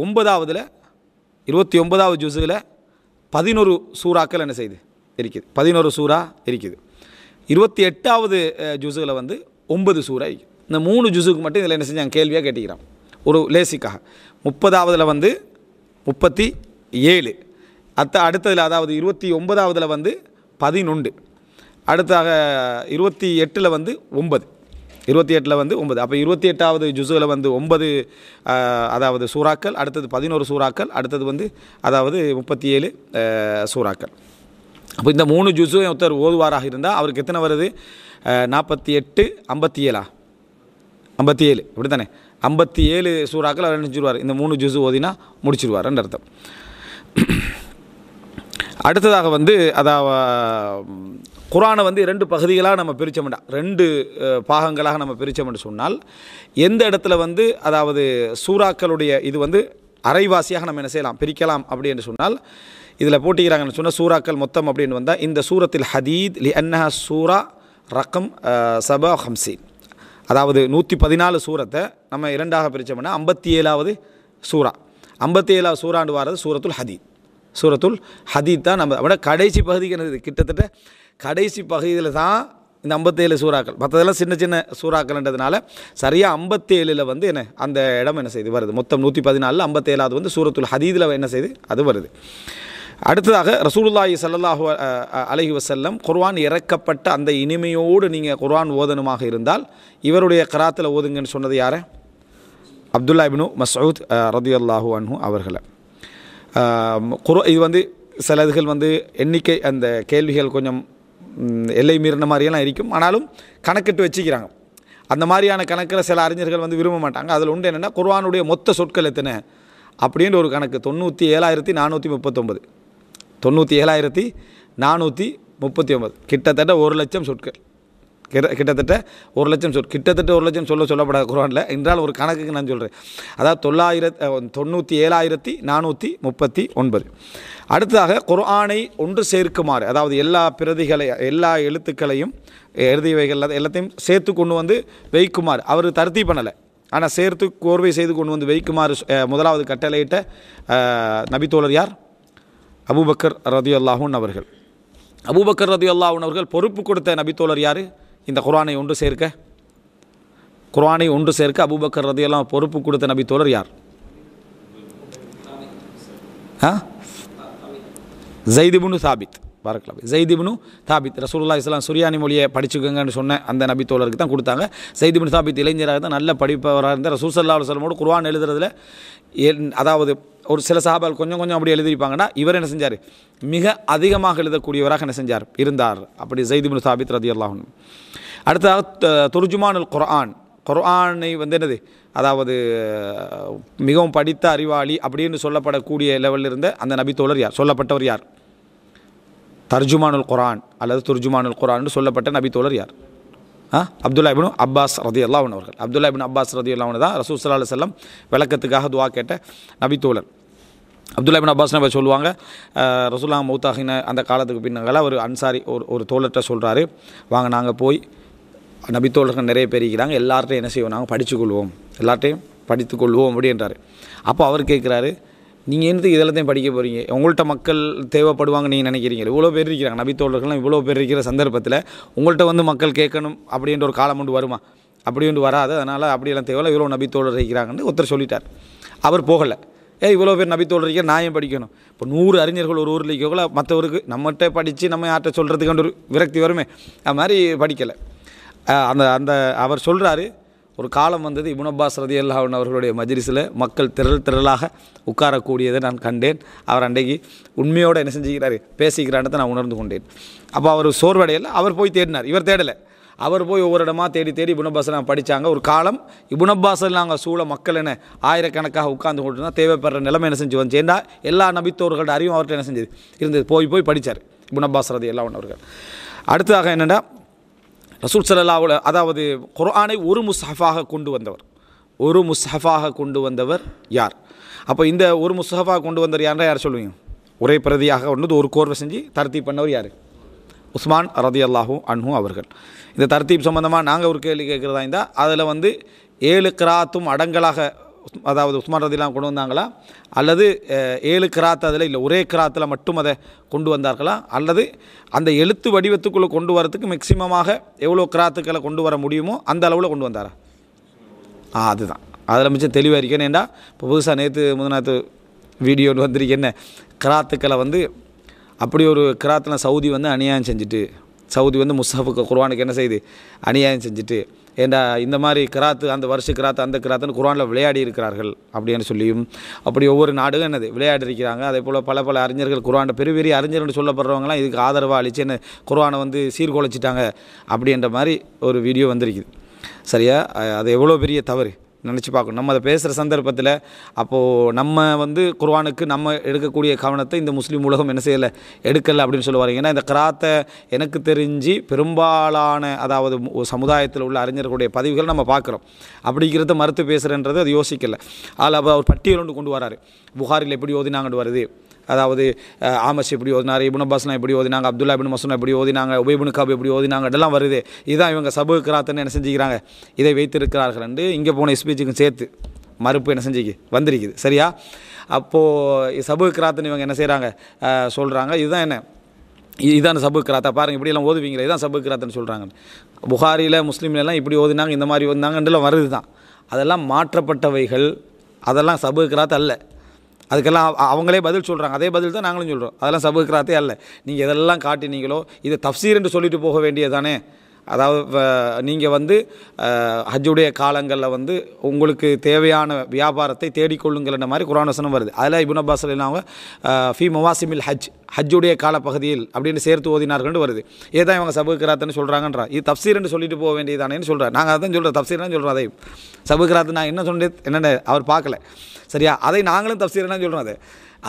ஜுஸில் 11 சூறாக்கள் என்ன செய்யுது இருக்குது, 11 சூறா இருக்குது. 28வது ஜுஸில் வந்து 9 சூறா இருக்குது. இந்த 3 ஜுஸுக்கு மட்டும் இதில் என்ன செஞ்சாங்க, கேள்வியாக கேட்டுக்கிறான் ஒரு லேசிக்காக. 30வதுல வந்து 37, அடுத்ததில் அதாவது 29வதுல வந்து 11, அடுத்தாக 28ல் வந்து 9, 28ல் வந்து 9. அப்போ 28வது ஜுஸுவில் வந்து 9 அதாவது சூறாக்கள், அடுத்தது 11 சூறாக்கள், அடுத்தது வந்து அதாவது 37 சூறாக்கள். அப்போ இந்த 3 ஜுஸும் ஒருத்தர் ஓதுவாராக இருந்தால் அவருக்கு எத்தனை வருது? 48, 57 இப்படி தானே, 57 சூறாக்கள் அவர் நினச்சிடுவார். இந்த 3 ஜுஸு ஓதினா முடிச்சிடுவார்ன்ற அர்த்தம். அடுத்ததாக வந்து குர்ஆனை வந்து 2 பகுதிகளாக நம்ம பிரித்தோம்னா, 2 பாகங்களாக நம்ம பிரித்தோம்னு சொன்னால், எந்த இடத்துல வந்து அதாவது சூறாக்களுடைய இது வந்து அரைவாசியாக நம்ம என்ன செய்யலாம், பிரிக்கலாம் அப்படி என்று சொன்னால், இதில் போட்டிக்கிறாங்கன்னு சொன்னால் சூறாக்கள் மொத்தம் அப்படின்னு வந்தால் இந்த சூரத்தில் ஹதீத் லி அன்னஹா சூரா ரக்கம் 57, அதாவது 114 சூரத்தை நம்ம 2ஆக பிரித்தோம்னா 57வது சூறா. 57வது சூறாண்டு வாரது சூரத்துல் ஹதீத் தான். நம்ம விட கடைசி பகுதிக்கு என்னது, கிட்டத்தட்ட கடைசி பகுதியில் தான் இந்த 57 சூறாக்கள். மற்றதெல்லாம் சின்ன சின்ன சூறாக்கள்ன்றதுனால சரியாக 57ல் வந்து என்ன அந்த இடம் என்ன செய்து வருது. மொத்தம் 114, 57வது வந்து சூரத்துல் ஹதீதில் என்ன செய்து அது வருது. அடுத்ததாக ரசூலுல்லாஹி ஸல்லல்லாஹு அலைஹி வஸல்லம் குர்ஆன் இறக்கப்பட்ட அந்த இனிமையோடு நீங்கள் குர்ஆன் ஓதனுமாக இருந்தால் இவருடைய க்ராத்தில் ஓதுங்கன்னு சொன்னது யாரை? அப்துல்லா இப்னு மஸ்ஊத் ரலியல்லாஹு அன்ஹு அவர்களை. இது வந்து சிலதுகள் வந்து எண்ணிக்கை அந்த கேள்விகள் கொஞ்சம் எல்லை மீறின மாதிரியெல்லாம் இருக்கும், ஆனாலும் கணக்கிட்டு வச்சுக்கிறாங்க. அந்த மாதிரியான கணக்கில் சில அறிஞர்கள் வந்து விரும்ப மாட்டாங்க. அதில் உண்டு என்னென்னா, குர்ஆனுடைய மொத்த சொற்கள் எத்தனை அப்படின்ற ஒரு கணக்கு 97,439, 97,439, கிட்டத்தட்ட 1,00,000 சொற்கள், கிட்டத்தட்ட 1,00,000 சொல், கிட்டத்தட்ட 1,00,000 சொல்லப்படாத குர்ஆனில் என்றால் ஒரு கணக்குக்கு நான் சொல்கிறேன். அதாவது 97,439. அடுத்ததாக குர்ஆனை ஒன்று சேர்க்குமாறு, அதாவது எல்லா பிரதிகளை எல்லா எழுத்துக்களையும் எழுதியவைகள் எல்லாத்தையும் சேர்த்து கொண்டு வந்து வைக்குமாறு அவர் தர்த்தீப் பண்ணலை. ஆனால் சேர்த்து கோர்வை செய்து கொண்டு வந்து வைக்குமாறு முதலாவது கட்டளையிட்ட நபித்தோழர் யார்? அபூபக்கர் ரலியல்லாஹு அன்ஹு அவர்கள். அபூபக்கர் ரலியல்லாஹு அன்ஹு அவர்கள் பொறுப்பு கொடுத்த நபித்தோழர் யார்? இந்த குர்ஆனை ஒன்று சேர்க்க அபூபக்கர் ரலியல்லாஹு பொறுப்பு கொடுத்த நபித்தோழர் யார்? ஸைத் இப்னு சாபித். பரக்கலாஹ். ஸைத் இப்னு சாபித் ரசூலுல்லாஹி ஸல்லல்லாஹு அலைஹி வஸல்லம் சுரியானி மொழியை படிச்சுக்கங்கன்னு சொன்ன அந்த நபித்தோழருக்கு தான் கொடுத்தாங்க. ஸைத் இப்னு சாபித் இளைஞராக தான், நல்ல படிப்பவராக இருந்த ரசூல் ஸல்லல்லாஹு அலைஹி வஸல்லமோடு குர்ஆன் எழுதுறதுல அதாவது ஒரு சில சஹாபாக்கள் கொஞ்சம் கொஞ்சம் அப்படி எழுதியிருப்பாங்கன்னா, இவர் என்ன செஞ்சார்? மிக அதிகமாக எழுதக்கூடியவராக என்ன செஞ்சார்? இருந்தார். அப்படி ஸைத் இப்னு சாபித் ரலியல்லாஹு அன்ஹு. அடுத்ததாக துர்ஜுமானுல் குர்ஆனை வந்து என்னது, அதாவது மிகவும் படித்த அறிவாளி அப்படின்னு சொல்லப்படக்கூடிய லெவலில் இருந்த அந்த நபித்தோழர் யார்? சொல்லப்பட்டவர் யார்? தர்ஜுமானுல் குர்ஆன் அல்லது துர்ஜுமானுல் குர்ஆன் சொல்லப்பட்ட நபித்தோழர் யார்? அப்துல்லா இப்னு அப்பாஸ் ரலியல்லாஹு அன்ஹு அவர்கள். அப்துல்லா இப்னு அப்பாஸ் ரலியல்லாஹு அன்ஹு தான் ரசூல் ஸல்லல்லாஹு அலைஹி வஸல்லம் விளக்கத்துக்காக துஆ கேட்ட நபித்தோழர். அப்துல்லா இப்னு அப்பாஸ் நபி சொல்லுவாங்க, ரசூலுல்லாஹ் மௌத்தாகின அந்த காலத்துக்கு பின்னால ஒரு அன்சாரி ஒரு தோழர்கிட்ட சொல்கிறாரு, வாங்க நாங்கள் போய் நபித்தோழர்கள் நிறைய பேர் இருக்கிறாங்க, எல்லார்ட்டையும் என்ன செய்வோம், நாங்கள் படித்துக்கொள்வோம், எல்லார்ட்டையும் படித்துக்கொள்வோம் அப்படின்றாரு. அப்போ அவர் கேட்குறாரு, நீங்கள் என்னது இதெல்லாத்தையும் படிக்க போகிறீங்க? உங்கள்கிட்ட மக்கள் தேவைப்படுவாங்க நீங்கள் நினைக்கிறீங்க? இவ்வளோ பேர் இருக்கிறாங்க நபித்தோழர்கள்லாம், இவ்வளோ பேர் இருக்கிற சந்தர்ப்பத்தில் உங்கள்கிட்ட வந்து மக்கள் கேட்கணும் அப்படின்ற ஒரு காலம் ஒன்று வருமா? அப்படி ஒன்று வராது. அதனால் அப்படியெல்லாம் தேவையில்லை, இவ்வளோ நபித்தோழர் இருக்கிறாங்கன்னு ஒருத்தர் சொல்லிட்டார். அவர் போகலை. இவ்வளோ பேர் நபித்தோழர் இருக்க நான் ஏன் படிக்கணும்? இப்போ 100 அறிஞர்கள் ஒரு ஊரில் இருக்கக்குள்ள மற்றவருக்கு நம்மகிட்ட படித்து நம்ம யார்கிட்ட சொல்கிறதுக்கு ஒரு விரக்தி வருமே, அது மாதிரி படிக்கலை. அந்த அவர் சொல்கிறாரு, ஒரு காலம் வந்தது இப்னு அப்பாஸ் ரலியல்லாஹு அன்ஹு அவர்களுடைய மஜ்லிஸில் மக்கள் திரளாக உட்காரக்கூடியதை நான் கண்டேன். அவர் அன்றைக்கு உண்மையோடு என்ன செஞ்சுக்கிறாரு, பேசிக்கிறான்னு நான் உணர்ந்து கொண்டேன். அப்போ அவர் சோர்வடையில் அவர் போய் தேடினார், இவர் தேடலை. அவர் போய் ஒவ்வொரு இடமா தேடி இப்னு அப்பாஸ் நாங்கள் படித்தாங்க. ஒரு காலம் இப்னு அப்பாஸில் நாங்கள் சூழ மக்கள் என்ன ஆயிரக்கணக்காக உட்கார்ந்து கொண்டு தான் தேவைப்படுற நிலைமை என்ன செஞ்சு வந்து ஏண்டா எல்லா நபித்தோர்களோட அறிவும் அவர்கிட்ட என்ன செஞ்சது இருந்தது. போய் படித்தார் இப்னு அப்பாஸ் ரலியல்லாஹு அன்ஹு அவர்கள். அடுத்ததாக என்னென்னா, ரசூல் ஸல்லல்லாஹு அலைஹி, அதாவது குர்ஆனை ஒரு முஸ்ஹஃபாக கொண்டு வந்தவர் யார்? அப்போ இந்த ஒரு முஸ்ஹஃபாக கொண்டு வந்தவர் யார் சொல்லுவீங்க? ஒரே பிரதியாக கொண்டு ஒரு கோர்வை செஞ்சு தர்த்தீப் பண்ணவர் யார்? உஸ்மான் ரலியல்லாஹு அன்ஹு அவர்கள். இந்த தர்த்தீப் சம்பந்தமாக நாங்கள் ஒரு கேள்வி கேட்குறதா இருந்தால், அதில் வந்து 7 கிராத்தும் அடங்கலாக, அதாவது உஸ்மான் ரலியல்லாஹு கொண்டு வந்தாங்களா, அல்லது 7 கிராத் அதில் இல்லை ஒரே கிராத்தில் மட்டும் அதை கொண்டு வந்தார்களா, அல்லது அந்த எழுத்து வடிவத்துக்குள்ளே கொண்டு வரத்துக்கு மேக்சிமமாக எவ்வளோ கிராத்துக்களை கொண்டு வர முடியுமோ அந்த அளவில் கொண்டு வந்தாரா? அதுதான் அதில் மிச்சம் தெளிவாக இருக்கேன். ஏண்டா இப்போ புதுசாக நேற்று வீடியோ வந்திருக்கு, என்ன கிராத்துக்களை வந்து அப்படி ஒரு கிராத்தில் சவுதி வந்து அநியாயம் செஞ்சுட்டு, சவுதி வந்து முஸ்ஹஃபுக்கு குர்ஆனுக்கு என்ன செய்யுது, அநியாயம் செஞ்சுட்டு, ஏண்டா இந்த மாதிரி கிராத்து அந்த வருஷ கிராத்து அந்த கிராத்துன்னு குர்ஆனில் விளையாடி இருக்கிறார்கள் அப்படின்னு சொல்லியும், அப்படி ஒவ்வொரு நாடுகளும் என்னது விளையாடி இருக்கிறாங்க. அதே போல் பல அறிஞர்கள் குர்ஆன் பெரிய அறிஞர்கள் சொல்லப்படுறவங்களாம் இதுக்கு ஆதரவாக அளித்து என்ன குர்ஆனை வந்து சீர்குலைச்சிட்டாங்க அப்படின்ற மாதிரி ஒரு வீடியோ வந்திருக்குது. சரியா? அது எவ்வளோ பெரிய தவறு நினச்சி பார்க்கணும். நம்ம அதை பேசுகிற சந்தர்ப்பத்தில் அப்போது நம்ம வந்து குர்ஆனுக்கு நம்ம எடுக்கக்கூடிய கவனத்தை இந்த முஸ்லீம் உலகம் என்ன செய்யலை, எடுக்கலை அப்படின்னு சொல்லுவாங்க. ஏன்னா இந்த கிராத்தை எனக்கு தெரிஞ்சு பெரும்பாலான, அதாவது சமுதாயத்தில் உள்ள அறிஞர்களுடைய பதிவுகள் நம்ம பார்க்குறோம். அப்படிங்கிறத மறுத்து பேசுகிறன்றது அது யோசிக்கலை. அதில் அவர் பட்டியல் ஒன்று கொண்டு வராரு, புகாரில் எப்படி ஓதினாங்கன்னு வருது, அதாவது ஆமஸ் எப்படி ஓதினார், இப்னு அப்பாஸ்லாம் எப்படி ஓதினாங்க, அப்துல்லா இப்னு மஸ்ஊத் எப்படி ஓதினாங்க, உபை இப்னு கஅப் எப்படி ஓதினாங்க, இதெல்லாம் வருது. இதுதான் இவங்க சபு கிராத்துன்னு என்ன செஞ்சுக்கிறாங்க, இதை வைத்திருக்கிறார்கள் என்று இங்கே போன ஸ்பீச்சுக்கும் சேர்த்து மறுப்பு என்ன செஞ்சுக்கு வந்திருக்குது. சரியா? அப்போது சபு கிராத்துன்னு இவங்க என்ன செய்கிறாங்க, சொல்கிறாங்க. இதுதான் என்ன, இதுதான் சபு கிராத்தா, பாருங்கள் இப்படியெல்லாம் ஓதுவீங்களே, இதுதான் சபு கிராத்துன்னு சொல்கிறாங்க. புகாரியில் முஸ்லீம்லாம் இப்படி ஓதினாங்க, இந்த மாதிரி ஓதினாங்கன்றலாம் வருது தான். அதெல்லாம் மாற்றப்பட்டவைகள், அதெல்லாம் சபு கிராத் அல்ல. அதுக்கெல்லாம் அவங்களே பதில் சொல்கிறாங்க, அதே பதில் தான் நாங்களும் சொல்கிறோம். அதெல்லாம் சபு கிராத்தே அல்ல. நீங்கள் எதெல்லாம் காட்டினீங்களோ இதை தஃப்சீர் என்று சொல்லிட்டு போக வேண்டியதானே. அதாவது நீங்கள் வந்து ஹஜ்ஜுடைய காலங்களில் வந்து உங்களுக்கு தேவையான வியாபாரத்தை தேடிக்கொள்ளுங்கள்ன்ற மாதிரி குர்ஆன் வசனம் வருது. அதில் இப்னு அப்பாஸ் அவங்க ஃபி மவாசிமில் ஹஜ்ஜுடைய காலப்பகுதியில் அப்படின்னு சேர்த்து ஓதினார்கள் வருது. ஏதான் இவங்க சபு கிராத்துன்னு சொல்கிறாங்கன்றா, இது தஃப்சீர் என்று சொல்லிட்டு போக வேண்டியதானேன்னு சொல்கிறார். நாங்கள் அதான் சொல்கிறோம், தஃப்சீர்னு சொல்கிறோம். அதை சபு கிராத்து நான் என்ன சொன்னேன் என்னென்ன அவர் பார்க்கல. சரியா? அதை நாங்களும் தஃப்சீர்னு சொல்கிறோம். அதை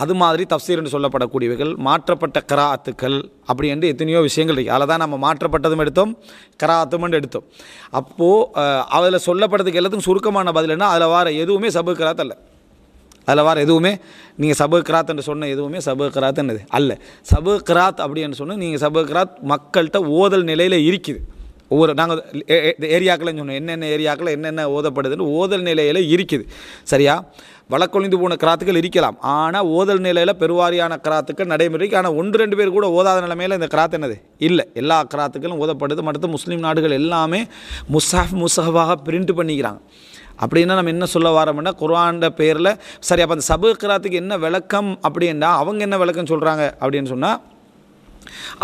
அது மாதிரி தஃப்சீர் என்று சொல்லப்படக்கூடியவைகள், மாற்றப்பட்ட கிராஅத்துக்கள் அப்படி என்று எத்தனையோ விஷயங்கள் இருக்குது. அதில் தான் நம்ம மாற்றப்பட்டதும் எடுத்தோம், கிராஅத்தும் எடுத்தோம். அப்போது அதில் சொல்லப்படுறதுக்கு எல்லாத்துக்கும் சுருக்கமான பதில் என்ன, அதில் வர எதுவுமே சபு கிராத் அல்ல. அதில் வர எதுவுமே நீங்கள் சபு கிராத் என்று சொன்ன எதுவுமே சபு கிராத் என்னது அல்ல. சபு கிராத் அப்படின்னு சொன்னால் நீங்கள் சபு கிராத் மக்கள்கிட்ட ஓதல் நிலையில் இருக்குது. ஒவ்வொரு நாங்கள் ஏரியாக்கள்னு சொன்னோம், என்னென்ன ஏரியாக்கள் என்னென்ன ஓதப்படுதுன்னு ஓதல் நிலையில் இருக்குது. சரியா? வழக்கொழிந்து போன கிராத்துக்கள் இருக்கலாம், ஆனால் ஓதல் நிலையில் பெருவாரியான கிராத்துக்கள் நடைமுறைக்கு. ஆனால் 1-2 பேர் கூட ஓதாத நிலைமையில் இந்த கிராத் என்னது இல்லை. எல்லா கிராத்துக்களும் ஓதப்படுது. மற்ற முஸ்லீம் நாடுகள் எல்லாமே முஸ்ஹஃபாக பிரிண்ட் பண்ணிக்கிறாங்க. அப்படின்னா நம்ம என்ன சொல்ல வரோம்னா, குர்ஆன்ட பேரில் சரி. அப்போ அந்த சபு கிராத்துக்கு என்ன விளக்கம் அப்படின்னா, அவங்க என்ன விளக்கம் சொல்கிறாங்க அப்படின்னு சொன்னால்,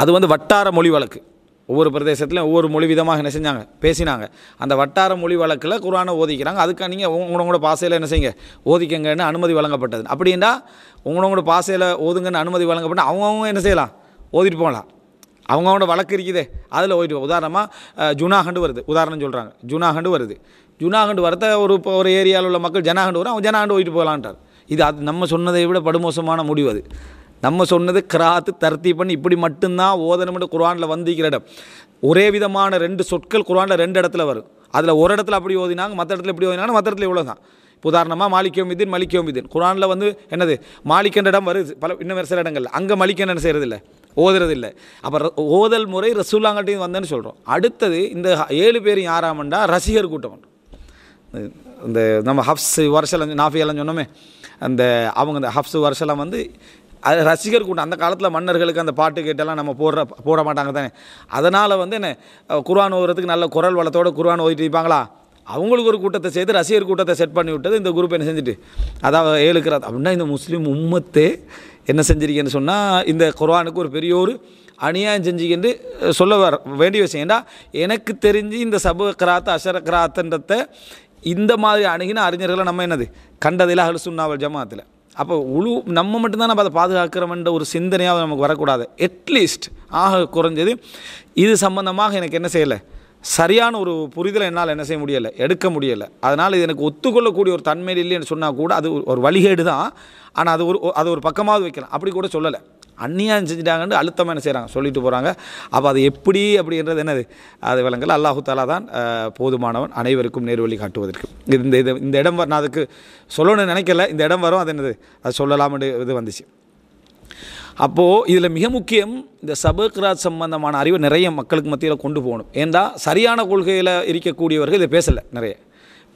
அது வந்து வட்டார மொழி வழக்கு. ஒவ்வொரு பிரதேசத்துலையும் ஒவ்வொரு மொழி விதமாக என்ன செஞ்சாங்க, பேசினாங்க. அந்த வட்டார மொழி வழக்கில் குர்ஆனை ஓதிக்கிறாங்க. அதுக்காக நீங்கள் உங்களோட பாசையில் என்ன செய்யுங்க, ஓதிக்கங்கன்னு அனுமதி வழங்கப்பட்டது. அப்படின்னா உங்களோட பாசையில் ஓதுங்கன்னு அனுமதி வழங்கப்பட்டு அவங்கவுங்க என்ன செய்யலாம், ஓதிட்டு போகலாம். அவங்களோட வழக்கு இருக்குதே, அதில் ஓதிட்டு. உதாரணமாக ஜுனாகண்டு வருது, உதாரணம் சொல்கிறாங்க. ஜுனாகண்டு வருது. ஜுனாகண்டு வரத்த ஒரு ஏரியாவில் உள்ள மக்கள் ஜனாகண்டு வரும், அவங்க ஜனாகண்டு ஓதிட்டு போகலான்றார். இது அது நம்ம சொன்னதை விட படுமோசமான முடிவு. அது நம்ம சொன்னது கிராத்து தர்த்தி பண்ணி இப்படி மட்டும்தான் ஓதனம்னு குர்ஆனில் வந்திருக்கிற இடம். ஒரே விதமான 2 சொற்கள் குர்ஆனில் 2 இடத்துல வரும். அதில் ஒரு இடத்துல அப்படி ஓதினாங்க, மற்ற இடத்துல இப்படி ஓதினாங்க, மற்ற இடத்துல இவ்வளோ தான். உதாரணமாக மாலிக்யோமிதீன் மலிக்யோமிதீன் குர்ஆனில் வந்து என்னது மாலிக்கன்ற இடம் வருது, இன்னும் வேறு சில இடங்கள்ல. அங்கே மலிக்கன்னு என்ன செய்கிறதில்லை, ஓதுறதில்லை. அப்போ ஓதல் முறை ரசூலுல்லாஹ்கிட்டையும் வந்தேன்னு சொல்கிறோம். அடுத்தது இந்த 7 பேர் யாராமண்டா ரசிகர் கூட்டம். இந்த நம்ம ஹஃப்ஸ் வருஷம் நாஃபியெல்லாம் சொன்னோமே, அந்த அவங்க அந்த ஹஃப்ஸ் வருஷம் வந்து அது ரசிகர் கூட்டம். அந்த காலத்தில் மன்னர்களுக்கு அந்த பாட்டு கேட்டெல்லாம் நம்ம போட மாட்டாங்க தானே. அதனால் வந்து என்ன, குர்ஆன் ஓதுறதுக்கு நல்ல குரல் வளத்தோடு குர்ஆன் ஓதிட்டு இருப்பாங்களா, அவங்களுக்கு ஒரு கூட்டத்தை சேர்த்து ரசிகர் கூட்டத்தை செட் பண்ணி விட்டது இந்த குரூப். என்ன செஞ்சுட்டு அதாவது ஏழுக்கிறார் அப்படின்னா, இந்த முஸ்லீம் உம்மத்தே என்ன செஞ்சிருக்கேன்னு சொன்னால், இந்த குர்ஆனுக்கு ஒரு பெரிய ஒரு அநியாயம் செஞ்சுக்கிட்டு சொல்ல வேண்டிய விஷயம். ஏன்னா எனக்கு தெரிஞ்சு இந்த சபு கிராத் அஷர கிராத்துன்றதை இந்த மாதிரி அணுகின அறிஞர்களை நம்ம என்னது கண்டதில் அஹ்லு சுன்னா வல் ஜமாஅத்தில். அப்போ நம்ம மட்டும்தான் நம்ம அதை பாதுகாக்கிறோம்ன்ற ஒரு சிந்தனையாக நமக்கு வரக்கூடாது. அட்லீஸ்ட் ஆக குறைஞ்சது இது சம்பந்தமாக எனக்கு என்ன செய்யலை, சரியான ஒரு புரிதலை என்னால் என்ன செய்ய முடியலை, எடுக்க முடியலை. அதனால் இது எனக்கு ஒத்துக்கொள்ளக்கூடிய ஒரு தன்மையில் இல்லைன்னு சொன்னால் கூட அது ஒரு வழிகேடு தான். ஆனால் அது ஒரு பக்கமாவது வைக்கலாம். அப்படி கூட சொல்லலை, அந்நியாயம் செஞ்சுட்டாங்கன்னு அழுத்தமாக என்ன செய்கிறாங்க, சொல்லிட்டு போகிறாங்க. அப்போ அது அப்படின்றது என்னது, அது விளங்கல. அல்லாஹு தஆலா தான் போதுமானவன் அனைவருக்கும் நேர்வழி காட்டுவதற்கு. இந்த இடம் நான் அதுக்கு சொல்லணும்னு நினைக்கல, இந்த இடம் வரும், அது என்னது அது சொல்லலாம்னு இது வந்துச்சு. அப்போது இதில் மிக முக்கியம், இந்த சபு கிராத் சம்பந்தமான அறிவை நிறைய மக்களுக்கு மத்தியில் கொண்டு போகணும். ஏன்டா சரியான கொள்கையில் இருக்கக்கூடியவர்கள் இதை பேசலை, நிறைய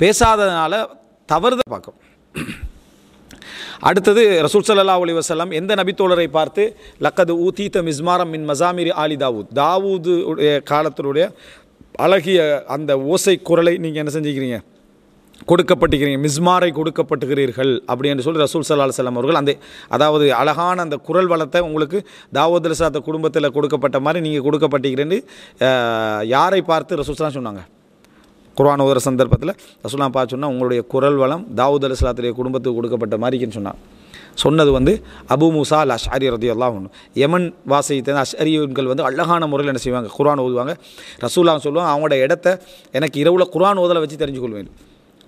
பேசாததுனால தவறுதல் பார்க்கும். அடுத்தது ரசூல் ஸல்லல்லாஹு அலைஹி வஸல்லம் எந்த நபித்தோழரை பார்த்து லக்கது ஊதீத மிஸ்மாரம் மின் மசாமிரி ஆலி தாவூது காலத்தினுடைய அழகிய அந்த ஓசை குரலை நீங்கள் என்ன செஞ்சுக்கிறீங்க, கொடுக்கப்பட்டிருக்கிறீங்க, மிஸ்மாரை கொடுக்கப்பட்டுகிறீர்கள் அப்படி என்று சொல்லி ரசூல் ஸல்லல்லாஹு அலைஹி வஸல்லம் அவர்கள் அதாவது அழகான அந்த குரல் வளத்தை உங்களுக்கு தாவூத் அலைஹிஸ்ஸலாத்து குடும்பத்தில் கொடுக்கப்பட்ட மாதிரி நீங்கள் கொடுக்கப்பட்டிருக்கிறேன்னு யாரை பார்த்து ரசூல் ஸல்லல்லாஹு சொன்னாங்க? குர்ஆன் ஓதுற சந்தர்ப்பத்தில் ரசூலுல்லாஹ் பார்த்து சொன்னால் உங்களுடைய குரல் வளம் தாவூத் அலைஹிஸ்ஸலாத்துடைய குடும்பத்துக்கு கொடுக்கப்பட்ட மாதிரின்னு சொன்னது வந்து அபு மூசா அல் அஷ்அரி ரலியல்லாஹு அன்ஹு. யமன் வாசித்த அஷ்அரிகள் வந்து அழகான முறையில் என்ன செய்வாங்க, குர்ஆன் ஓதுவாங்க. ரசூலுல்லாஹ் சொல்லுவாங்க, அவங்களோட இடத்த எனக்கு இரவில் குர்ஆன் ஓதலை வச்சு தெரிஞ்சுக்கொள்வேன்.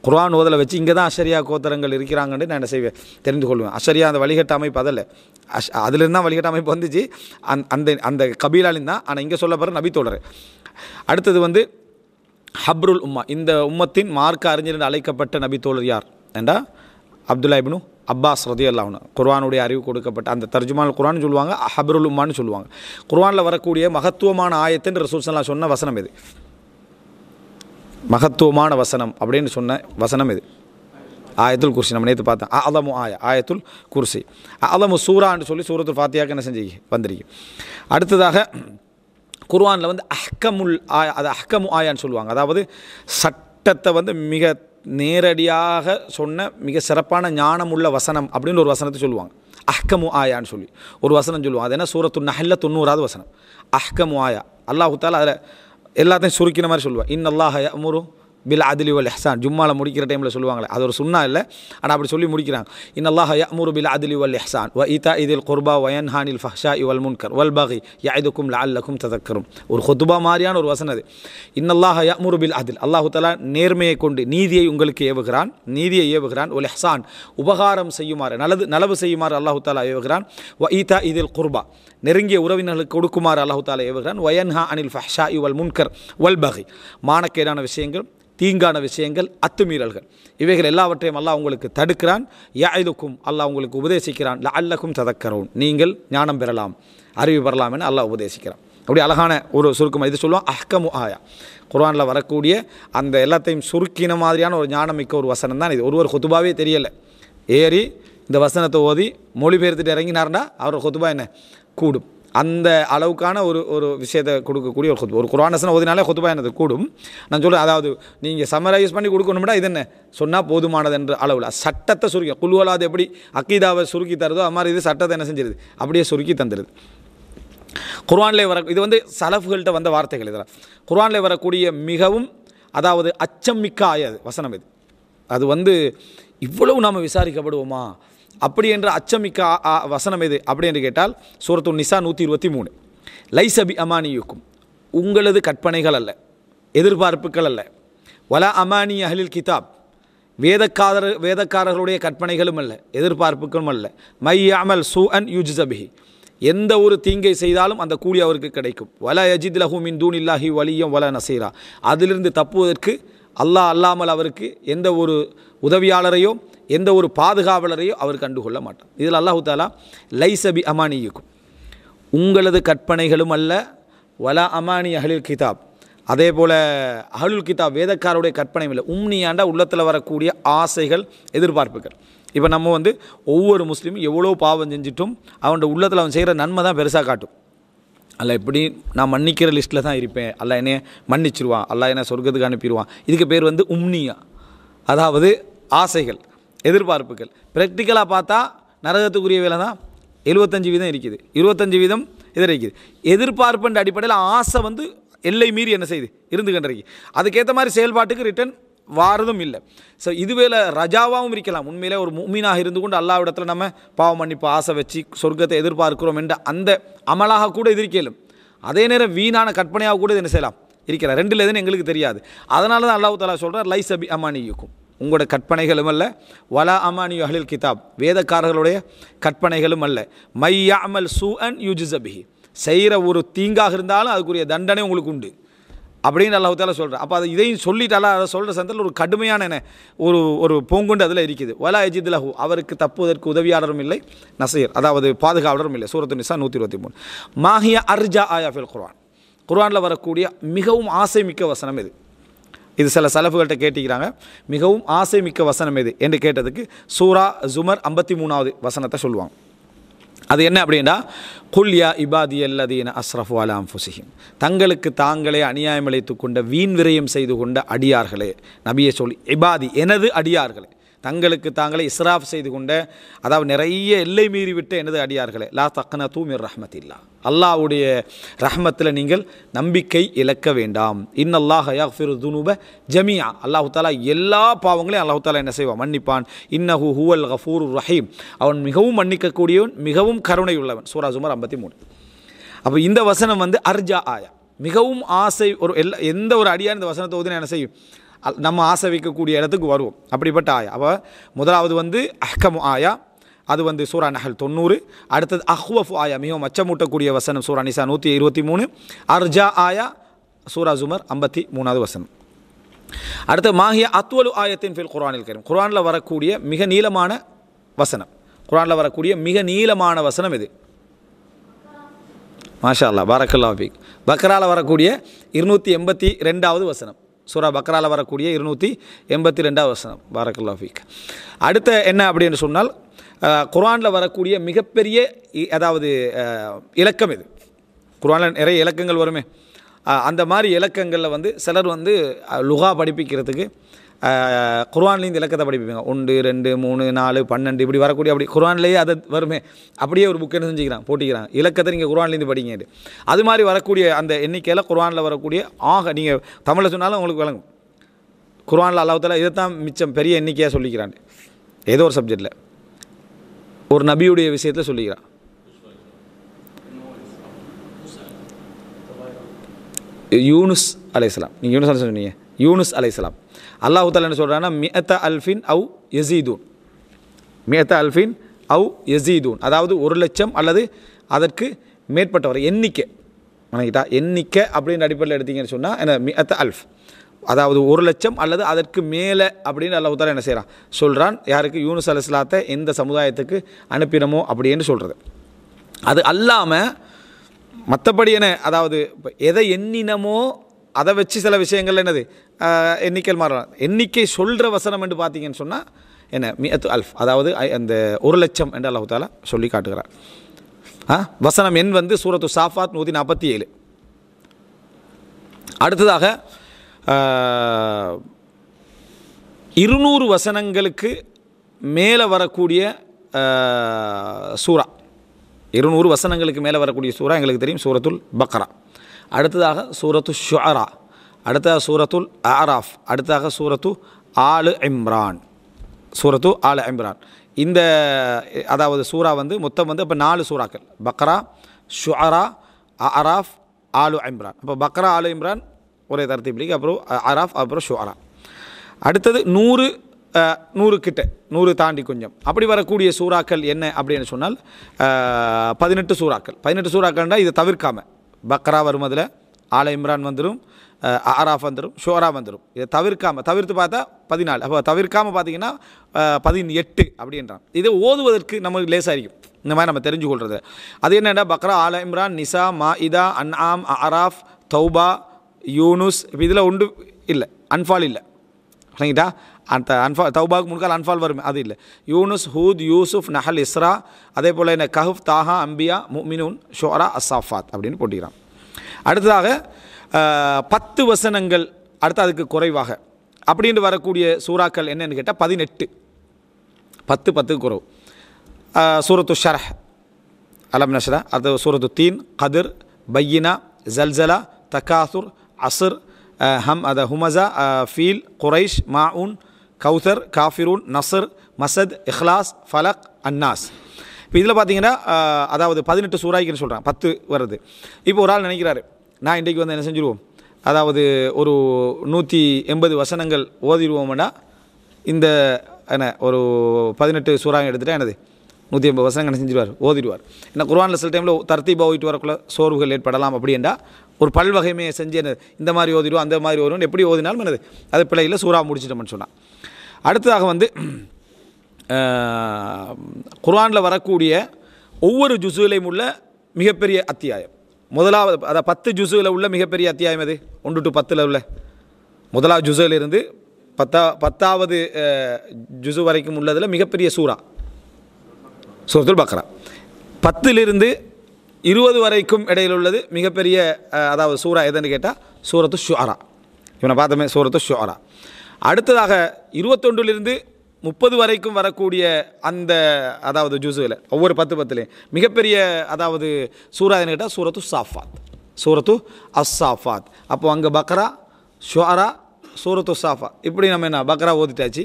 குர்ஆன் ஓதலை வச்சு இங்கே தான் அஷரியா கோத்திரங்கள் இருக்கிறாங்கன்னு நான் என்ன செய்வேன், தெரிந்து கொள்வேன். அஷரியா அந்த வழிகட்ட அமைப்பு அதில் அதிலிருந்து தான் வழிகட்ட அமைப்பு வந்துச்சு, அந்த கபீலாலின் தான். ஆனால் இங்கே சொல்ல போகிற நபி தோழர். அடுத்தது வந்து ஹப்ருல் உம்மா, இந்த உம்மத்தின் மார்க்க அறிஞர் என்று அழைக்கப்பட்ட நபி தோழர் யார் என்றா அப்துல்லா இப்னு அப்பாஸ் ரலியல்லாஹு அன்ஹு. குர்ஆனுடைய அறிவு கொடுக்கப்பட்ட அந்த தர்ஜுமால் குர்ஆன் சொல்லுவாங்க, ஹப்ருல் உம்மான்னு சொல்லுவாங்க. குர்ஆனில் வரக்கூடிய மகத்துவமான ஆயத்தின் ரசூல் ஸல்லல்லாஹு சொன்ன வசனம் இது, மகத்துவமான வசனம் அப்படின்னு சொன்ன வசனம் இது ஆயத்துல் குர்சி. நம்ம நேற்று பார்த்தோம், அலமு ஆயத்துல் குர்சி, அலமு சூரான்னு சொல்லி சூரத்துல் ஃபாத்தியாக்கு என்ன செஞ்சு வந்திருக்கு. அடுத்ததாக குர்ஆனில் வந்து அஹ்கமு ஆயான்னு சொல்லுவாங்க. அதாவது சட்டத்தை வந்து மிக நேரடியாக சொன்ன மிக சிறப்பான ஞானமுள்ள வசனம் அப்படின்னு ஒரு வசனத்தை சொல்லுவாங்க. அஹ்கமு ஆயான்னு சொல்லி ஒரு வசனம் சொல்லுவாங்க. அது என்ன, சூரத்துன் நஹ்ல்ல 90வது வசனம். அஹ்கமு ஆயா. அல்லாஹு தஆலா அதில் எல்லாத்தையும் சுருக்கின மாதிரி சொல்லுவாள். இன்னல்லாஹ யஅமுரு பில் அதிலி வல் இஹ்சான். ஜும்மால முடிக்கிற டைமில் சொல்லுவாங்களே, அது ஒரு சுன்னா இல்லை, ஆனால் அப்படி சொல்லி முடிக்கிறாங்க. இன்னல்லாஹ யஅமுரு பில் அதிலி வல் இஹ்சான் வ ஈதாஇ தில் குர்பா வ யன்ஹானில் ஃபஹ்ஷாஇ வல் முன்கர் வல் பகி யஇதுக்கும் லஅல்லக்கும் ததக்கரும். ஒரு குத்பா மாதிரியான ஒரு வசனம் அது. இன்னல்லாஹ யஅமுரு பில் அதில், அல்லாஹு தஆலா நேர்மையை கொண்டு நீதியை உங்களுக்கு ஏவுகிறான், நீதியை ஏவுகிறான். வல் இஹ்சான், உபகாரம் செய்யுமாறு, நலவு செய்யுமாறு அல்லாஹு தஆலா ஏவுகிறான். வ ஈதாஇ தில் குர்பா, நெருங்கிய உறவினர்களுக்கு கொடுக்குமாறு அல்லாஹு தஆலா ஏவுகிறான். வ யன்ஹா அனில் ஃபஹ்ஷாஇ வல் முன்கர் வல் பகி, மானக்கேடான விஷயங்கள், தீங்கான விஷயங்கள், அத்துமீறல்கள், இவைகள் எல்லாவற்றையும் அல்லாஹ் உங்களுக்கு தடுக்கிறான். யஇதுக்கும், அல்லாஹ் உங்களுக்கு உபதேசிக்கிறான். லஅல்லக்கும் ததக்கரூன், நீங்கள் ஞானம் பெறலாம், அறிவு பெறலாம் என அல்லாஹ் உபதேசிக்கிறான். அப்படி அழகான ஒரு சுருக்கம். இது சொல்லுவோம் அஹ்கமு ஆயா. குர்ஆனில் வரக்கூடிய அந்த எல்லாத்தையும் சுருக்கின மாதிரியான ஒரு ஞானமிக்க ஒரு வசனம் தான் இது. ஒருவர் குத்துபாவே தெரியலை, ஏறி இந்த வசனத்தை ஓதி மொழிபெயர்த்துட்டு இறங்கினார்னா அவர் குத்துபா என்ன கூடும். அந்த அளவுக்கான ஒரு விஷயத்தை கொடுக்கக்கூடிய ஒரு குத்துபா. ஒரு குர்ஆன் வசனம் ஓதினாலே குத்துபா என்னது கூடும். நான் சொல்கிறேன், அதாவது நீங்கள் சம்மரைஸ் பண்ணி கொடுக்கணும்னா இது என்ன சொன்னால் போதுமானது என்ற அளவில் சட்டத்தை சுருக்கி, குல்வலாது எப்படி அக்கீதாவை சுருக்கி தருதோ அது மாதிரி இது சட்டத்தை என்ன செஞ்சிருது, அப்படியே சுருக்கி தந்துடுது. குர்ஆனிலே இது வந்து சலஃப்கள்கிட்ட வந்த வார்த்தைகள். இதெல்லாம் குர்ஆனிலே வரக்கூடிய மிகவும் அதாவது அச்சம் மிக்க ஆய வசனம் இது. அது வந்து இவ்வளவு நாம் விசாரிக்கப்படுவோமா அப்படி என்ற அச்சமிக்க வசனம் எது அப்படி என்று கேட்டால் சூரத்து நிசா 123. லைஸ பி அமானியுக்கும், உங்களது கற்பனைகள் அல்ல, எதிர்பார்ப்புகள் அல்ல. வலா அமானி அஹ்லில் கிதாப், வேதக்காரர்களுடைய கற்பனைகளும் அல்ல, எதிர்பார்ப்புகளும் அல்ல. மை யஅமல் சூஅன் யுஜ்ஸ பிஹி, எந்த ஒரு தீங்கை செய்தாலும் அந்த கூலி அவருக்கு கிடைக்கும். வலா யஜித் லஹு மின் தூனில்லாஹி வலியம் வலா நசீரா, அதிலிருந்து தப்புவதற்கு அல்லாஹ் அல்லாமல் அவருக்கு எந்த ஒரு உதவியாளரையோ எந்த ஒரு பாதுகாவலரையோ அவர் கண்டுகொள்ள மாட்டார். இதில் அல்லாஹு தஆலா லைஸ பி அமானியுக்கும், உங்களது கற்பனைகளும் அல்ல. வலா அமானி அஹ்லில் கிதாப், அதே போல் அஹ்லுல் கிதாப் வேதக்காருடைய கற்பனையும் இல்லை. உம்னியாண்டா உள்ளத்தில் வரக்கூடிய ஆசைகள், எதிர்பார்ப்புகள். இப்போ நம்ம வந்து ஒவ்வொரு முஸ்லீமும் எவ்வளோ பாவம் செஞ்சிட்டும் அவனோட உள்ளத்தில் அவன் செய்கிற நன்மை தான் பெருசாக காட்டும். அல்ல எப்படி நான் மன்னிக்கிற லிஸ்ட்டில் தான் இருப்பேன், அல்ல என்னை மன்னிச்சிருவான், அல்ல என்னை சொர்க்கத்துக்கு அனுப்பிடுவான். இதுக்கு பேர் வந்து உம்னியா, அதாவது ஆசைகள், எதிர்பார்ப்புகள். ப்ராக்டிக்கலாக பார்த்தா நரகத்துக்குரிய வேலை தான் 75% இருக்குது, 25% இதில் இருக்குது. எதிர்பார்ப்புன்ற அடிப்படையில் ஆசை வந்து எல்லை மீறி என்ன செய்யுது இருந்து கண்டிருக்கு. அதுக்கேற்ற மாதிரி செயல்பாட்டுக்கு ரிட்டன் வாரதும் இல்லை. ஸோ இதுவேளை ரஜாவாகவும் இருக்கலாம். உண்மையிலே ஒரு முஃமினாக இருந்து கொண்டு அல்லாஹ்விடத்தில் நம்ம பாவம் மன்னிப்பு ஆசை வச்சு சொர்க்கத்தை எதிர்பார்க்கிறோம் என்ற அந்த அமலாக கூட எதிர்க்கலும். அதே நேரம் வீணான கற்பனையாக கூட என்ன செய்யலாம் இருக்கிறார். ரெண்டில் எதுன்னு எங்களுக்கு தெரியாது. அதனால தான் அல்லாஹ் தஆலா சொல்கிறார் லைஸ பி அமானியுக்கும், உங்களோட கற்பனைகளும் அல்ல. வலா அமானியு அஹ்லில் கிதாப், வேதக்காரர்களுடைய கற்பனைகளும் அல்ல. மை யஅமல் சூஅன் யுஜ்ஸ பிஹி, செய்கிற ஒரு தீங்காக இருந்தாலும் அதுக்குரிய தண்டனை உங்களுக்கு உண்டு அப்படின்னு அல்லாஹ் தஆலா சொல்கிறார். அப்போ அதை இதையும் சொல்லிட்டாலா அதை சொல்கிற சந்தத்தில் ஒரு கடுமையான என்ன ஒரு பூங்குண்டு அதில் இருக்குது. வலா யஜித் லஹு, அவருக்கு தப்புவதற்கு உதவியாளரும் இல்லை, நசீர் அதாவது பாதுகாவலரும் இல்லை. சூரத்து நிசா 123. மாஹிய அர்ஜா ஆயா ஃபில் குர்ஆன், குர்ஆனில் வரக்கூடிய மிகவும் ஆசை மிக்க வசனம் இது. இது சில சலஃபுகள்கிட்ட கேட்டிக்கிறாங்க, மிகவும் ஆசை மிக்க வசனம் எது என்று கேட்டதுக்கு சூரா ஜுமர் 53வது வசனத்தை சொல்லுவாங்க. அது என்ன அப்படின்னா, குல் யா இபாதி அல்லதீன அஸ்ரஃபு அலா அன்ஃபுஸிஹிம், தங்களுக்கு தாங்களே அநியாயம் இழைத்து கொண்ட வீண் விரயம் செய்து கொண்ட அடியார்களே. நபியை சொல்லி இபாதி, எனது அடியார்களே, தங்களுக்கு தாங்களே இஸ்ராஃப் செய்து கொண்ட, அதாவது நிறைய எல்லை மீறி விட்ட எனது அடியார்களே. லா தக்னது மிர் ரஹ்மத்தில்லா, அல்லாஹ்வுடைய ரஹ்மத்தில் நீங்கள் நம்பிக்கை இழக்க வேண்டாம். இன்னல்லாஹ யக்ஃபிரு துனூப ஜமீஆ, அல்லாஹ் தஆலா எல்லா பாவங்களையும் அல்லாஹ் தஆலா என்ன செய்வான், மன்னிப்பான். இன்னஹு ஹுவல் கஃபூருர் ரஹீம், அவன் மிகவும் மன்னிக்கக்கூடியவன், மிகவும் கருணை உள்ளவன். சூரா ஜுமர் 53. அப்போ இந்த வசனம் வந்து அர்ஜா ஆயா, மிகவும் ஆசை. எந்த ஒரு அடியார் இந்த வசனத்தை ஓதினா என்ன செய்யும், நம்ம ஆசை வைக்கக்கூடிய இடத்துக்கு வருவோம். அப்படிப்பட்ட ஆயா. அப்போ முதலாவது வந்து அஹ்கமு ஆயா, அது வந்து சூரா நஹல் 90. அடுத்தது அஹ்வஃபு ஆயா, மிகவும் அச்சமூட்டக்கூடிய வசனம் சூரா நிசா 123. அர்ஜா ஆயா சூரா ஜுமர் 53வது வசனம். அடுத்து மாஹிய அத்வலு ஆயத்தின் ஃபில் குர்ஆனில் கரீம், குர்ஆனில் வரக்கூடிய மிக நீளமான வசனம். குர்ஆனில் வரக்கூடிய மிக நீளமான வசனம் இது. மாஷா அல்லாஹ், பாரக்கல்லாஹு ஃபீக். பக்ராவில் வரக்கூடிய 282வது வசனம். சூரா பக்ராவில் வரக்கூடிய 282வது வசனம். பாரக்கல்லாஹு ஃபீக். அடுத்த என்ன அப்படின்னு சொன்னால், குர்ஆனில் வரக்கூடிய மிகப்பெரிய அதாவது இலக்கம் இது. குர்ஆனில் நிறைய இலக்கங்கள் வருமே, அந்த மாதிரி இலக்கங்களில் வந்து சிலர் வந்து லுகா படிப்பிக்கிறதுக்கு குர்ஆன்லேருந்து இலக்கத்தை படிப்பிப்பாங்க. 1 2 3 4 12 இப்படி வரக்கூடிய, அப்படி குர்ஆன்லேயே அதை வருமே, அப்படியே ஒரு புக் என்ன செஞ்சுக்கிறாங்க, போட்டிக்கிறாங்க. இலக்கத்தை நீங்கள் குர்ஆன்லேருந்து படிங்க. அது மாதிரி வரக்கூடிய அந்த எண்ணிக்கையில் குர்ஆனில் வரக்கூடிய நீங்கள் தமிழில் சொன்னாலும் உங்களுக்கு விளங்கும். குர்ஆனில் அல்லாஹ் தஆலா இதைத்தான் மிச்சம் பெரிய எண்ணிக்கையாக சொல்லிக்கிறான். ஏதோ ஒரு சப்ஜெக்டில் ஒரு நபியுடைய விஷயத்தில் சொல்லிக்கிறான். யூனுஸ் அலைஹிஸ்ஸலாம், நீங்கள் யூனுஸ் அலைஹிஸ்ஸலாம் சொன்னீங்க. யூனுஸ் அலைஹிஸ்ஸலாம் அல்லாஹ் தஆலா என்ன சொல்கிறான்னா மிஅத்த அல்ஃபின் அவ் யஸீதூன், மிஅத்த அல்ஃபின் அவ் யஸீதூன், அதாவது 1,00,000 அல்லது அதற்கு மேற்பட்டவர் எண்ணிக்கை. வணங்கிட்டா எண்ணிக்கை அப்படின்னு அடிப்படையில் எடுத்தீங்கன்னு சொன்னால் என்ன மிஅத்த அல்ஃப், அதாவது 1,00,000 அல்லது அதற்கு மேலே அப்படின்னு அல்லாஹ் தஆலா என்ன செய்கிறான் சொல்கிறான். யாருக்கு? யூனுஸ் அலைஹிஸ்ஸலாத்தை எந்த சமுதாயத்துக்கு அனுப்பினமோ அப்படின்னு சொல்கிறது. அது அல்லாமல் மற்றபடி என்ன, அதாவது இப்போ எதை எண்ணினமோ அதை வச்சு சில விஷயங்கள் என்னது எண்ணிக்கை மாறலாம். எண்ணிக்கை சொல்கிற வசனம் என்று பார்த்தீங்கன்னு சொன்னால் என்ன மிஅத்து அல்ஃப், அதாவது அந்த 1,00,000 என்று அல்லாஹ் தஆலா சொல்லி காட்டுகிறார். வசனம் எண் வந்து சூரத்து சாஃபாத் 147. அடுத்ததாக 200 வசனங்களுக்கு மேலே வரக்கூடிய சூரா, 200 வசனங்களுக்கு மேலே வரக்கூடிய சூரா எங்களுக்கு தெரியும் சூரத்துல் பக்ரா. அடுத்ததாக சூரத்து ஷுஅரா, அடுத்ததாக சூரத்துல் அராஃப், அடுத்ததாக சூரத்து ஆலு இம்ரான், சூரத்து ஆலு இம்ரான். இந்த அதாவது சூரா வந்து மொத்தம் வந்து இப்போ 4 சூறாக்கள், பக்ரா, ஷுஅரா, அராஃப், ஆலு இம்ரான். அப்போ பக்ரா ஆலு இம்ரான் ஒரே தரத்தீபிலிக்கு, அப்புறம் அராஃப், அப்புறம் ஷுஅரா. அடுத்தது 100 கிட்ட 100 தாண்டி கொஞ்சம் அப்படி வரக்கூடிய சூறாக்கள் என்ன அப்படின்னு சொன்னால் 18 சூறாக்கள். 18 சூறாக்கள்னால் இதை தவிர்க்காமல் பக்ரா வரும், அதில் ஆல இம்ரான் வந்துடும், அராஃப் வந்துடும், ஷுஅரா வந்துடும். இதை தவிர்த்து பார்த்தா 14. அப்போ தவிர்க்காமல் பார்த்தீங்கன்னா 18 அப்படின்றான். இதை ஓதுவதற்கு நமக்கு லேசாയിരിக்கும் இந்த மாதிரி நம்ம தெரிஞ்சு கொள்வது. அது என்னென்னா பக்ரா, ஆல இம்ரான், நிசா, மாஇதா, அன்ஆம், அராஃப், தௌபா, யூனுஸ். இப்போ இதில் ஒன்று இல்லை, அன்ஃபால் இல்லை. சரிங்களா? அந்த அன்ஃபால் தௌபாவுக்கு முன்கால் அன்ஃபால் வரும், அது இல்லை. யூனுஸ், ஹூத், யூசுஃப், நஹல், இஸ்ரா, அதே போல் என்ன கஹஃப், தாஹா, அம்பியா, முஃமினூன், ஷுஅரா, அஸ்ஸாஃபாத் அப்படின்னு போட்டிக்கிறான். அடுத்ததாக 10 வசனங்கள், அடுத்து அதுக்கு குறைவாக அப்படின்னு வரக்கூடிய சூறாக்கள் என்னென்னு கேட்டால் 18. 10 குறைவு. சூரத்து ஷரஹ், அலம் நஷ்ரா, அது சூரத்து தீன், கதிர், பையினா, ஜல்சலா, தகாசுர், அஸ்ர், அது ஹுமஸா, ஃபீல், குரைஷ், மாஉன், கௌசர், காஃபிரூன், நஸ்ர், மசத், இஹ்லாஸ், ஃபலக், அன்னாஸ். இப்போ இதில் பார்த்தீங்கன்னா அதாவது 18 சூறாய்க்குன்னு சொல்கிறான், 10 வருது. இப்போ ஒரு ஆள் நினைக்கிறாரு, நான் இன்றைக்கு வந்து என்ன செஞ்சுருவோம், அதாவது ஒரு 180 வசனங்கள் ஓதிடுவோம்னா இந்த என்ன ஒரு 18 சூறாங்க எடுத்துகிட்டா என்னது 180 வசனங்கள் என்ன செஞ்சுருவார், ஓதிடுவார். ஏன்னா குர்ஆனில் சில டைமில் தர்த்தீபாக ஓதிட்டு வரக்குள்ள சோர்வுகள் ஏற்படலாம். அப்படின்னா ஒரு பல்வகைமையை செஞ்சு என்ன இந்த மாதிரி ஓதிடுவோம், அந்த மாதிரி ஓதுவோம், எப்படி ஓதினாலும் என்னது அது பிள்ளையில் சூறா முடிச்சிட்டோம்னு சொன்னால். அடுத்ததாக வந்து குர்ஆனில் வரக்கூடிய ஒவ்வொரு ஜுஸுலையும் உள்ள மிகப்பெரிய அத்தியாயம், முதலாவது அதாவது 10 ஜுஸுவில் உள்ள மிகப்பெரிய அத்தியாயம் எது? 1 to 10 உள்ள முதலாவது ஜுஸிலிருந்து 10வது ஜுஸு வரைக்கும் உள்ளதில் மிகப்பெரிய சூறா சூரத்துல் பக்ரா. 10லிருந்து 20 வரைக்கும் இடையில் உள்ளது மிகப்பெரிய அதாவது சூறா எதுன்னு கேட்டால் சூரத்து ஷுஅரா. இவனை பார்த்தோமே சூரத்து ஷுஅரா. அடுத்ததாக 21லிருந்து 30 வரைக்கும் வரக்கூடிய அந்த அதாவது ஜுஸுவில் ஒவ்வொரு 10 மிகப்பெரிய அதாவது சூறா எதுன்னு கேட்டால் சூரத்து சாஃபாத், சூரத்து அஸ்ஸாஃபாத். அப்போது அங்கே பக்ரா, ஷுஅரா, சூரத்து சாஃபா, இப்படி நம்ம என்ன பக்ரா ஓதிட்டாச்சு,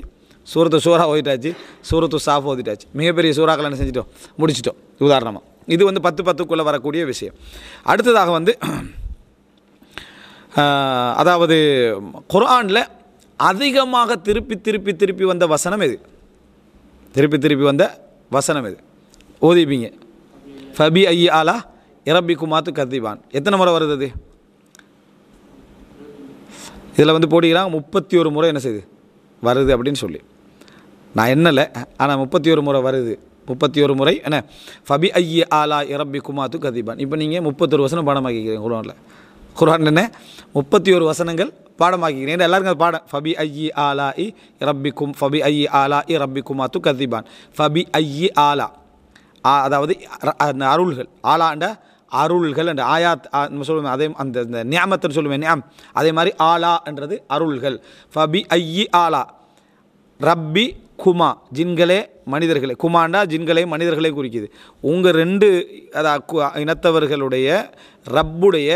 சூரத்து ஷூரா ஓதிட்டாச்சு, சூரத்து சாஃப் ஓதிட்டாச்சு, மிகப்பெரிய சூறாக்கள் என்ன செஞ்சிட்டோம், முடிச்சிட்டோம். உதாரணமாக இது வந்து 10 வரக்கூடிய விஷயம். அடுத்ததாக வந்து அதாவது குர்ஆனில் அதிகமாக திருப்பி வந்த வசனம் எது? திருப்பி வந்த வசனம் எது? ஓதிப்பீங்க. ஃபபி ஐ ஆலா இரப்பிக்குமாத்து கத்திபான். எத்தனை முறை வருது அது? இதில் வந்து போட்டிக்கிறாங்க 31 முறை என்ன செய்யுது வருது அப்படின்னு சொல்லி. நான் என்னலை, ஆனால் 31 முறை வருது. 31 முறை என்ன ஃபபி ஐ ஆலா இரப்பிக்குமாத்து கத்திபான். இப்போ நீங்கள் 31 வசனம் பாடமாக்கிக்கிறீங்க குர்ஆனில். குர்ஆன் என்ன 31 வசனங்கள் பாடமாக்கிக்கிறீங்க. எல்லாருக்கும் அது பாடம். ஃபபி ஐ ஆலா இ ரப்பிக்கும், ஃபபி ஐ ஆலா இ ரப்பிக்குமாத்து கத்திபான். ஃபபி ஐ ஆலா அதாவது அருள்கள், ஆலாண்ட அருள்கள் என்ற ஆயாத் நம்ம சொல்லுவோம், அதே அந்த நியாமத்துன்னு சொல்லுவேன் நியாம், அதே மாதிரி ஆலான்றது அருள்கள். ஃபபி ஐ ஆலா ரப்பி குமா, ஜின்களே மனிதர்களே, குமாண்டா ஜின்களே மனிதர்களே குறிக்குது. உங்கள் 2 இனத்தவர்களுடைய ரப்புடைய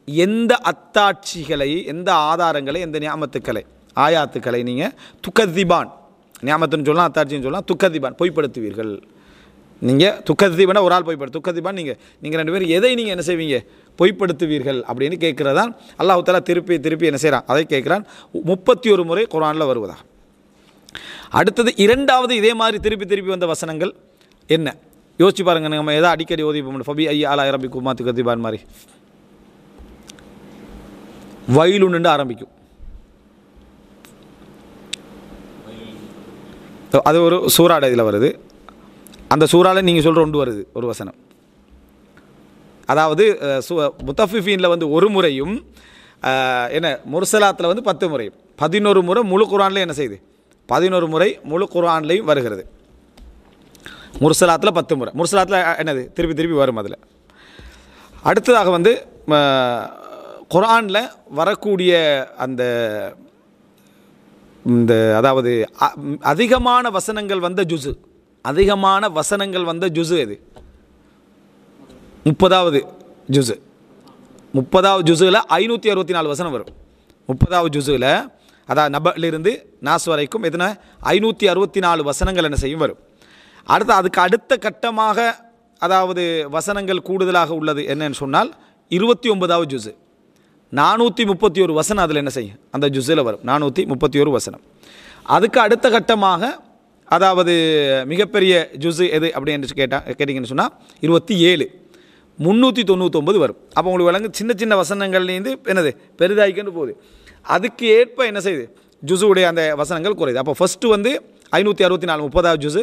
எந்த அத்தாட்சிகளை, எந்த ஆதாரங்களை, எந்த நியாமத்துக்களை, ஆயாத்துக்களை நீங்கள் துக்கதிபான் ஞாபகத்துன்னு சொல்லலாம், அத்தாட்சின்னு சொல்லலாம், துக்கதிபான் பொய்ப்படுத்துவீர்கள். நீங்கள் துக்கதிபான ஒரு ஆள் பொய்ப்படுத்து, துக்கதிபான் நீங்கள் ரெண்டு பேரும் எதை நீங்கள் என்ன செய்வீங்க, பொய்ப்படுத்துவீர்கள் அப்படின்னு கேட்குறதான் அல்லாஹ் தஆலா திருப்பி என்ன செய்கிறான், அதை கேட்குறான். 31 முறை குர்ஆனில் வருவதா. அடுத்தது இரண்டாவது இதே மாதிரி திருப்பி வந்த வசனங்கள் என்ன யோசிச்சு பாருங்க. நம்ம எதாவது அடிக்கடி ஓதிப்போம், ஃபபி ஐயா ஆலா ரப்பிக்குமா துக்கதிபான் மாதிரி வயலுன்னு ஆரம்பிக்கும். அது ஒரு சூறாட இதில் வருது. அந்த சூறாவில் நீங்கள் சொல்கிற ஒன்று வருது ஒரு வசனம். அதாவது முத்தஃபிஃபீனில் வந்து ஒரு முறையும் என்ன முர்சலாத்தில் வந்து 10 முறையும் 11 முறை முழு குர்ஆன்லேயும் என்ன செய்யுது, 11 முறை முழு குர்ஆன்லேயும் வருகிறது. முர்சலாத்தில் 10 முறை, முர்சலாத்தில் என்னது திருப்பி வரும். அதில் அடுத்ததாக வந்து குர்ஆனில் வரக்கூடிய அந்த இந்த அதாவது அதிகமான வசனங்கள் வந்த ஜுஸு, அதிகமான வசனங்கள் வந்த ஜுஸு எது, 30வது ஜுஸு. 30வது ஜுஸுவில் 564 வசனம் வரும். 30வது ஜுஸுவில் அதாவது நபலிருந்து நாஸ் வரைக்கும் எத்தனை 564 வசனங்கள் என்ன செய்யும் வரும். அதுக்கு அடுத்த கட்டமாக அதாவது வசனங்கள் கூடுதலாக உள்ளது என்னன்னு சொன்னால் 29வது ஜுஸு 431 வசனம் அதில் என்ன செய்யும், அந்த ஜுஸில் வரும் 431 வசனம். அதுக்கு அடுத்த கட்டமாக அதாவது மிகப்பெரிய ஜுஸு எது அப்படின்னு கேட்டிங்கன்னு சொன்னால் 27 399 வரும். அப்போ உங்களுக்கு விளங்கு சின்ன வசனங்கள்லேருந்து என்னது பெரிதாகிக்கொண்டு போகுது. அதுக்கு ஏற்ப என்ன செய்யுது ஜுஸுடைய அந்த வசனங்கள் குறையுது. அப்போ ஃபஸ்ட்டு வந்து 564 30வது ஜுஸு,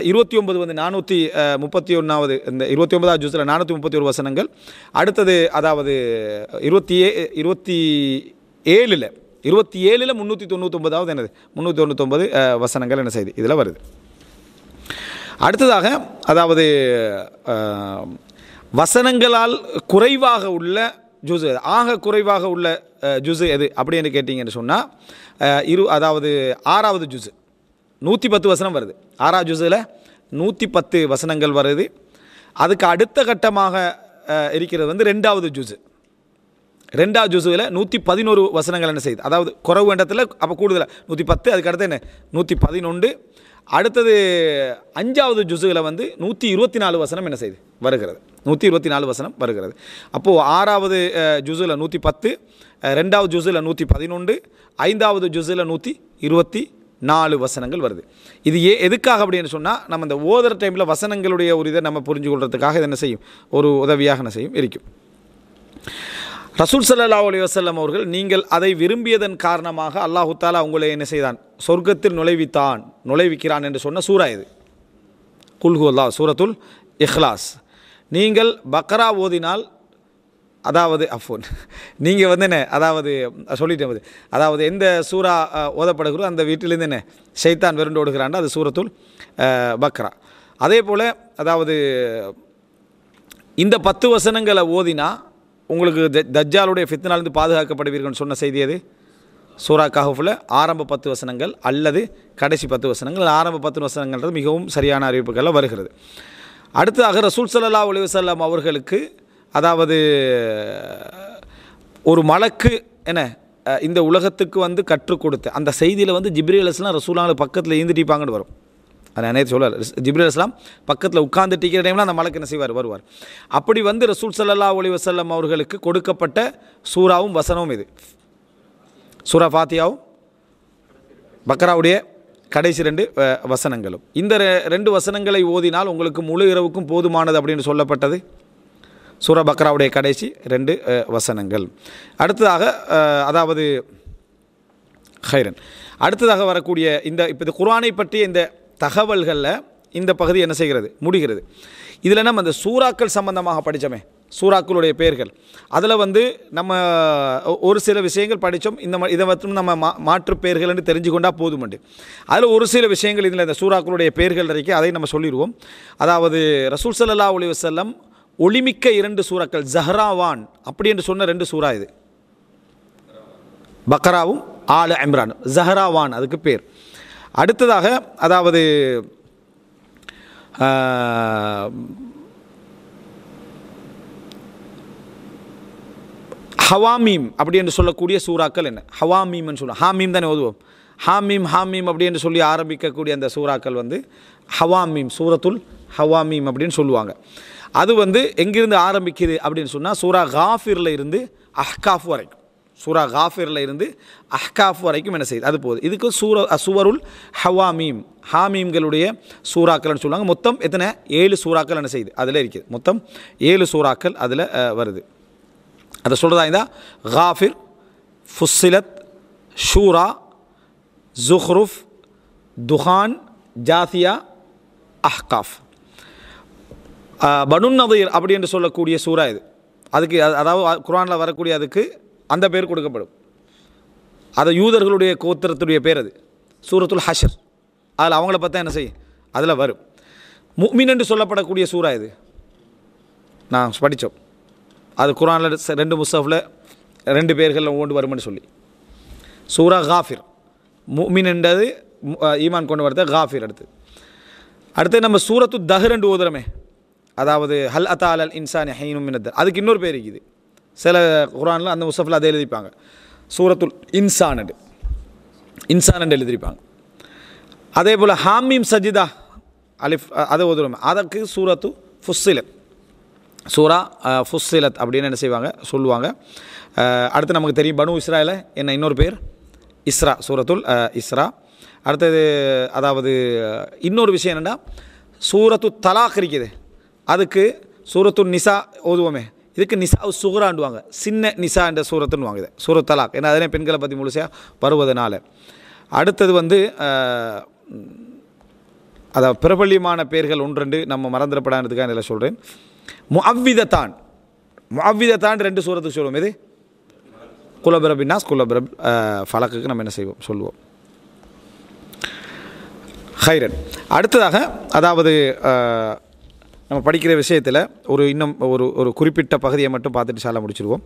29 வந்து 431வது இந்த 29வது ஜுஸில் 431 வசனங்கள். அடுத்தது அதாவது 27ல் 399வது என்னது 399 வசனங்கள் என்ன செய்யுது இதில் வருது. அடுத்ததாக அதாவது வசனங்களால் குறைவாக உள்ள ஜுஸு, ஆக குறைவாக உள்ள ஜுஸு எது அப்படின்னு கேட்டிங்கன்னு சொன்னால் அதாவது 6வது ஜுஸு 110 வசனம் வருது. 6வது ஜுஸில் 110 வசனங்கள் வருது. அதுக்கு அடுத்த கட்டமாக இருக்கிறது வந்து 2வது ஜுஸு. 2வது ஜுஸில் 111 வசனங்கள் என்ன செய்யுது, அதாவது குறைவு இடத்துல அப்போ கூடுதலாக 110, அதுக்கு அடுத்து என்ன 111. அடுத்தது 5வது ஜுஸில் வந்து 124 வசனம் என்ன செய்யுது வருகிறது, 124 வசனம் வருகிறது. அப்போது 6வது ஜுஸில் 110, 2வது ஜுஸில் 111, 5வது ஜுஸில் 124 வசனங்கள் வருது. இது எதுக்காக அப்படின்னு சொன்னால் நம்ம இந்த ஓதுற டைமில் வசனங்களுடைய ஒரு இதை நம்ம புரிஞ்சு கொள்றதுக்காக இது என்ன செய்யும், ஒரு உதவியாக என்ன செய்யும் இருக்கும். ரசூல் ஸல்லல்லாஹு அலைஹி வஸல்லம் அவர்கள் நீங்கள் அதை விரும்பியதன் காரணமாக அல்லாஹு தஆலா உங்களை என்ன செய்தான், சொர்க்கத்தில் நுழைவிக்கிறான் என்று சொன்ன சூரா இது குல் ஹுவல்லாஹ், சூரத்துல் இஹ்லாஸ். நீங்கள் பக்ரா ஓதினால் அதாவது நீங்கள் வந்து என்ன அதாவது சொல்லிட்டேன், அதாவது எந்த சூரா ஓதப்படுகிறோ அந்த வீட்டிலேருந்து என்ன ஷைத்தான் விரண்டு ஓடுகிறான், அது சூரத்துல் பக்ரா. அதே போல் அதாவது இந்த 10 வசனங்களை ஓதினா உங்களுக்கு தஜ்ஜாலுடைய ஃபித்னாலிருந்து பாதுகாக்கப்படுவீர்கள்னு சொன்ன செய்தி அது சூரா கஹஃபில் ஆரம்ப 10 வசனங்கள் அல்லது கடைசி 10 வசனங்கள். ஆரம்ப 10 வசனங்கள்ன்றது மிகவும் சரியான அறிவிப்புகளில் வருகிறது. அடுத்ததாக ரசூல் ஸல்லல்லாஹு அலைஹி வஸல்லம் அவர்களுக்கு அதாவது ஒரு மலக்கு என்ன இந்த உலகத்துக்கு வந்து கற்றுக் கொடுத்த அந்த செய்தியில் வந்து ஜிப்ரீல் அலைஹிஸ்ஸலாம் ரசூலுல்லாஹ் பக்கத்தில் இருந்துட்டிப்பாங்கன்னு வரும். அது நேற்று சொல்ல ஜிப்ரீல் அலைஹிஸ்ஸலாம் பக்கத்தில் உட்கார்ந்துட்டு இருக்கிற டைமில் அந்த மலக்கு என்ன செய்வார் வருவார். அப்படி வந்து ரசூல் ஸல்லல்லாஹு அலைஹி வஸல்லம் அவர்களுக்கு கொடுக்கப்பட்ட சூராவும் வசனமும் இது சூரா ஃபாத்தியாவும் பக்ராவுடைய கடைசி 2 வசனங்களும். இந்த 2 வசனங்களை ஓதினால் உங்களுக்கு முழு இரவுக்கும் போதுமானது அப்படின்னு சொல்லப்பட்டது சூரா பக்ராவுடைய கடைசி 2 வசனங்கள். அடுத்ததாக அதாவது ஹைரன் அடுத்ததாக வரக்கூடிய இப்போ இந்த குர்ஆனை பற்றிய இந்த தகவல்களில் இந்த பகுதி என்ன செய்கிறது முடிகிறது. இதில் நம்ம அந்த சூறாக்கள் சம்பந்தமாக படித்தோமே, சூறாக்களுடைய பெயர்கள், அதில் வந்து நம்ம ஒரு சில விஷயங்கள் படித்தோம். இதை மட்டும் நம்ம மாற்று பெயர்கள்னு தெரிஞ்சு கொண்டால் போதுமண்டு. அதில் ஒரு சில விஷயங்கள் இதில் இந்த சூறாக்களுடைய பெயர்கள் இருக்கு, அதை நம்ம சொல்லிடுவோம். அதாவது ரசூல் ஸல்லல்லாஹு அலைஹி வஸல்லம் ஒளிமிக்க 2 சூறாக்கள் ஜஹ்ராவான் அப்படி என்று சொன்ன 2 சூறா இது பக்ராவும் ஆல இம்ரான், ஜஹ்ராவான் அதுக்கு பேர். அடுத்ததாக அதாவது ஹவாமீம் அப்படி என்று சொல்லக்கூடிய சூறாக்கள் என்ன? ஹவாமீம்னு சொல்லுவோம். ஹாமீம் தானே ஓதுவோம். ஹாமீம் ஹாமீம் அப்படி என்று சொல்லி ஆரம்பிக்கக்கூடிய அந்த சூறாக்கள் வந்து ஹவாமீம், சூரத்துல் ஹவாமீம் அப்படின்னு சொல்லுவாங்க. அது வந்து எங்கிருந்து ஆரம்பிக்குது அப்படின்னு சொன்னால் சூரா காஃபிரில் இருந்து அஹ்காஃப் வரைக்கும், சூரா காஃபிரில் இருந்து அஹ்காஃப் வரைக்கும் என்ன செய்யுது அது போகுது. இதுக்கு சுவருல் ஹவாமீம், ஹாமீம்களுடைய சூறாக்கள்னு சொல்லுவாங்க. மொத்தம் எத்தனை? 7 சூறாக்கள் என்ன செய்யுது அதில் இருக்குது. மொத்தம் 7 சூறாக்கள் அதில் வருது. அதை சொல்கிறதா இருந்தால் காஃபிர், ஃபுஸ்ஸிலத், ஷூரா, ஜுஹ்ருஃப், துஹான், ஜாசியா, அஹ்காஃப். பனு நதீர் அப்படி என்று சொல்லக்கூடிய சூறா இது. அதுக்கு அதாவது குர்ஆனில் வரக்கூடிய அதுக்கு அந்த பேர் கொடுக்கப்படும். அது யூதர்களுடைய கோத்திரத்துடைய பேர். அது சூரத்துல் ஹஷர். அதில் அவங்கள பார்த்தா என்ன செய்யும் அதில் வரும். முஃமின் என்று சொல்லப்படக்கூடிய சூறா இது நான் படித்தோம். அது குர்ஆனில் 2 முஸ்ஹஃபில் 2 பேர்களில் கொண்டு வரும்னு சொல்லி சூரா காஃபிர். முஃமின் என்றது ஈமான் கொண்டு வரது காஃபிர். அடுத்து நம்ம சூரத்து தஹர் என்று ஓதுறமே, அதாவது ஹல் அத்தா அலல் இன்சானி ஹீனும் மினத் தஹர், அதுக்கு இன்னொரு பேர் இருக்குது. சில குர்ஆனில் அந்த முஸ்ஹஃபில் அதை எழுதிப்பாங்க, சூரத்துல் இன்சான் என்று எழுதியிருப்பாங்க. அதே போல் ஹாமீம் சஜிதா அலிஃப் அதை ஓதுறோமே, அதற்கு சூரத்து ஃபுஸ்ஸிலத், சூரா ஃபுஸ்ஸிலத் அப்படின்னு என்ன செய்வாங்க சொல்லுவாங்க. அடுத்து நமக்கு தெரியும் பனு இஸ்ராயில் என்ன இன்னொரு பேர் இஸ்ரா, சூரத்துல் இஸ்ரா. அடுத்தது அதாவது இன்னொரு விஷயம் என்னென்னா சூரத்து தலாக் இருக்குது, அதுக்கு சூரத்து நிசா ஓதுவோமே, இதுக்கு நிசா சுகராண்டுவாங்க, சின்ன நிசா என்ற சூரத்துன்னு இதை சூரத் தலாக், ஏன்னா அதே பெண்களை பற்றி முழுசாக வருவதனால. அடுத்தது வந்து அதாவது பிரபல்யமான பேர்கள் 1-2 நம்ம மறந்துடப்படாதுக்காக இதில் சொல்கிறேன். முஅவ்விதத்தான் 2 சூரத்துக்கு சொல்லுவோம். இது குலபிரபின்னாஸ், குலபிரப் ஃபலக்குக்கு நம்ம என்ன செய்வோம் சொல்லுவோம். ஹைரன். அடுத்ததாக அதாவது நம்ம படிக்கிற விஷயத்தில் இன்னும் ஒரு குறிப்பிட்ட பகுதியை மட்டும் பார்த்துட்டு சால முடிச்சிடுவோம்.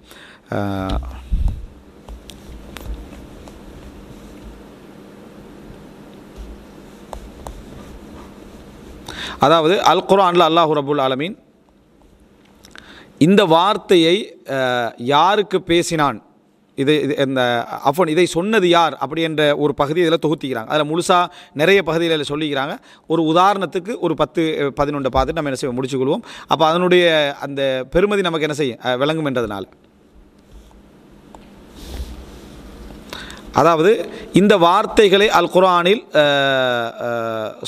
அதாவது அல் குர்ஆனில் அல்லாஹ் ரப்புல் ஆலமீன் இந்த வார்த்தையை யாருக்கு பேசினான், இந்த இதை சொன்னது யார் அப்படி என்ற ஒரு பகுதி இதில் தொகுத்திக்கிறாங்க. அதில் முழுசாக நிறைய பகுதிகளில் சொல்லிக்கிறாங்க. ஒரு உதாரணத்துக்கு ஒரு 10-11 பார்த்துட்டு நம்ம என்ன செய்வோம் முடிச்சுக்கொள்வோம். அப்போ அதனுடைய அந்த பெருமதி நமக்கு என்ன செய்யும் விளங்கும் என்றதுனால. அதாவது இந்த வார்த்தைகளை அல் குர்ஆனில்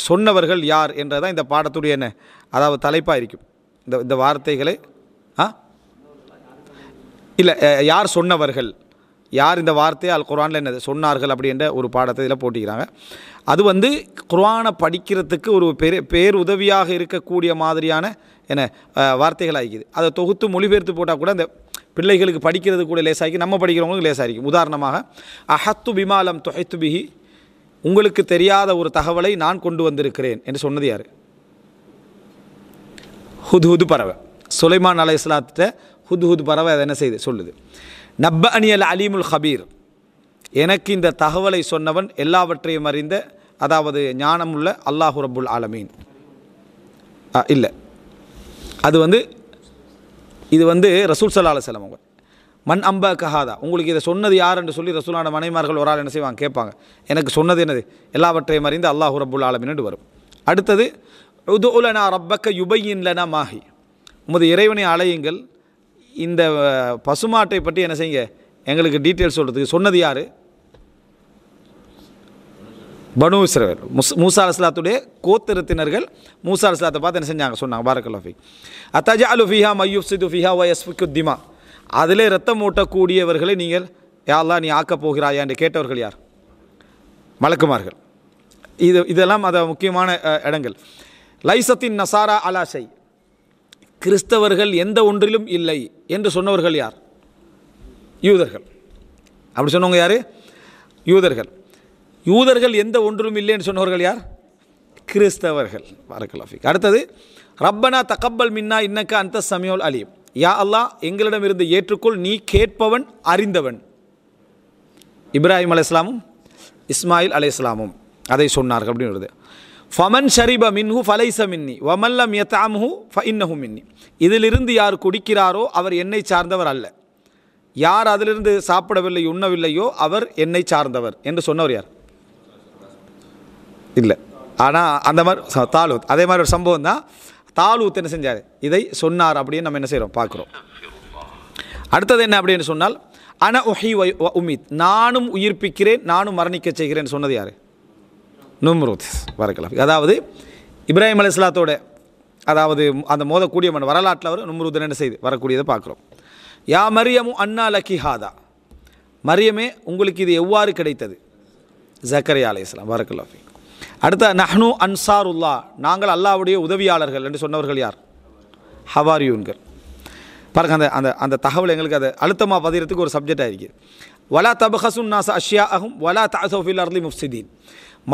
சொன்னவர்கள் யார் என்றதான் இந்த பாடத்துடைய என்ன அதாவது தலைப்பாக இருக்கும். இந்த வார்த்தைகளை இல்லை யார் சொன்னவர்கள், யார் இந்த வார்த்தையை அல் குர்ஆனில் என்ன சொன்னார்கள் அப்படின்ற ஒரு பாடத்தை இதில் போட்டிக்கிறாங்க. அது வந்து குர்ஆனை படிக்கிறதுக்கு ஒரு பேருதவியாக இருக்கக்கூடிய மாதிரியான என்ன வார்த்தைகள் ஆகிக்குது. அதை தொகுத்து மொழிபெயர்த்து போட்டால் கூட அந்த பிள்ளைகளுக்கு படிக்கிறது கூட லேசாகி, நம்ம படிக்கிறவங்களுக்கு லேசாகிக்கும். உதாரணமாக அஹத்து பிமாலம் துஹைத்து பிஹி, உங்களுக்கு தெரியாத ஒரு தகவலை நான் கொண்டு வந்திருக்கிறேன் என்று சொன்னது யார்? ஹுத்ஹுது பறவை. சுலைமான் அலைஹிஸ்ஸலாத்திட்ட ஹுத்ஹுது பறவை அதை என்ன செய்து சொல்லுது, நப்ப அனியல் அலீமுல் ஹபீர், எனக்கு இந்த தகவலை சொன்னவன் எல்லாவற்றையும் அறிந்த அதாவது ஞானமுள்ள அல்லாஹு ரப்புல் ஆலமீன். இல்லை, அது வந்து இது வந்து ரசூல் ஸல்லல்லாஹு அலைஹி வஸல்லம் அவங்க மன் அம்ப கஹாதா, உங்களுக்கு இதை சொன்னது யார் என்று சொல்லி ரசூலான மனைமார்கள் ஒரு ஆள் என்ன செய்வாங்க கேட்பாங்க, எனக்கு சொன்னது என்னது எல்லாவற்றையும் அறிந்து அல்லாஹு ரப்புல் ஆலமீன் என்று வரும். அடுத்தது உது லனா ரப்பக்க யுபையின் லனா மாஹி, உமது இறைவனை அழையுங்கள், இந்த பசுமாட்டை பற்றி என்ன செய்யுங்க எங்களுக்கு டீட்டெயில்ஸ் சொல்கிறதுக்கு சொன்னது யார்? பனு இஸ்ரவேல், மூசா அலைஹிஸ்ஸலாத்துடைய கோத்திரத்தினர்கள் மூசா அலைஹிஸ்ஸலாத்தை பார்த்து என்ன செஞ்சாங்க சொன்னாங்க, பாரக்கல்லாஹு ஃபீக், அத்தஜஅலு ஃபீஹா மய்யுஃப்ஸிது ஃபீஹா வ யஸ்ஃபிகு திமா, அதிலே ரத்தம் ஊட்டக்கூடியவர்களை நீங்கள் யா அல்லாஹ் நீ ஆக்கப் போகிறாயா என்று கேட்டவர்கள் யார்? மலக்குமார்கள். இதெல்லாம் அது முக்கியமான இடங்கள். லைசத்தின் நசாரா அலா ஷை, கிறிஸ்தவர்கள் எந்த ஒன்றிலும் இல்லை என்று சொன்னவர்கள் யார்? யூதர்கள். அப்படி சொன்னவங்க யார்? யூதர்கள். யூதர்கள் எந்த ஒன்றும் இல்லை என்று சொன்னவர்கள் யார்? கிறிஸ்தவர்கள். பாரக்கல்லாஹு ஃபீக். அடுத்தது ரப்பனா தகப்பல் மின்னா இன்னக்க அந்த சமியுல் அலீம், யா அல்லாஹ் எங்களிடமிருந்து ஏற்றுக்கொள், நீ கேட்பவன் அறிந்தவன். இப்ராஹிம் அலைஹிஸ்ஸலாமும் இஸ்மாயில் அலைஹிஸ்ஸலாமும் அதை சொன்னார்கள் அப்படின்னு வருது. ஃபமன் ஷரிப மின்ஹு ஃபலைஸ மின்னி வமல்லம் யத்அம்ஹு ஃபஇன்னஹு மின்னி, இதிலிருந்து யார் குடிக்கிறாரோ அவர் என்னை சார்ந்தவர் அல்ல, யார் அதிலிருந்து சாப்பிடவில்லை உண்ணவில்லையோ அவர் என்னை சார்ந்தவர் என்று சொன்னவர் யார்? இல்லை. ஆனால் அந்த மாதிரி தாலூத் அதே மாதிரி ஒரு சம்பவம் தான். தாலூத் என்ன செஞ்சார்? இதை சொன்னார் அப்படின்னு நம்ம என்ன செய்கிறோம் பார்க்குறோம். அடுத்தது என்ன அப்படின்னு சொன்னால் அன உஹி வ உமீத், நானும் உயிர்ப்பிக்கிறேன் நானும் மரணிக்க செய்கிறேன் சொன்னது யார்? நும்ரூத் வரக்கலாம். அதாவது இப்ராஹிம் அலைஹிஸ்ஸலாத்தோட அதாவது அந்த மோதக்கூடிய வரலாற்றில் அவர் நும்ரூத் என்ன செய்து வரக்கூடியதை பார்க்குறோம். யா மரியமு அன்னா லக்கி ஹாதா, மரியமே உங்களுக்கு இது எவ்வாறு கிடைத்தது? ஜக்கரியா அலைஹிஸ்ஸலாம் வரக்கலாம். அடுத்த நஹ்னு அன்சாருல்லா, நாங்கள் அல்லாஹ்வுடைய உதவியாளர்கள் என்று சொன்னவர்கள் யார்? ஹவாரியூன்கள். பாருங்க, அந்த அந்த அந்த தகவல் எங்களுக்கு அதை அழுத்தமாக பதிகிறதுக்கு ஒரு சப்ஜெக்டாக இருக்குது. வலா தபஹசுன் நாஸ அஷ்யாஅஹும் வலா தஅஸவு ஃபில் அர்லி முஃப்ஸிதீன்,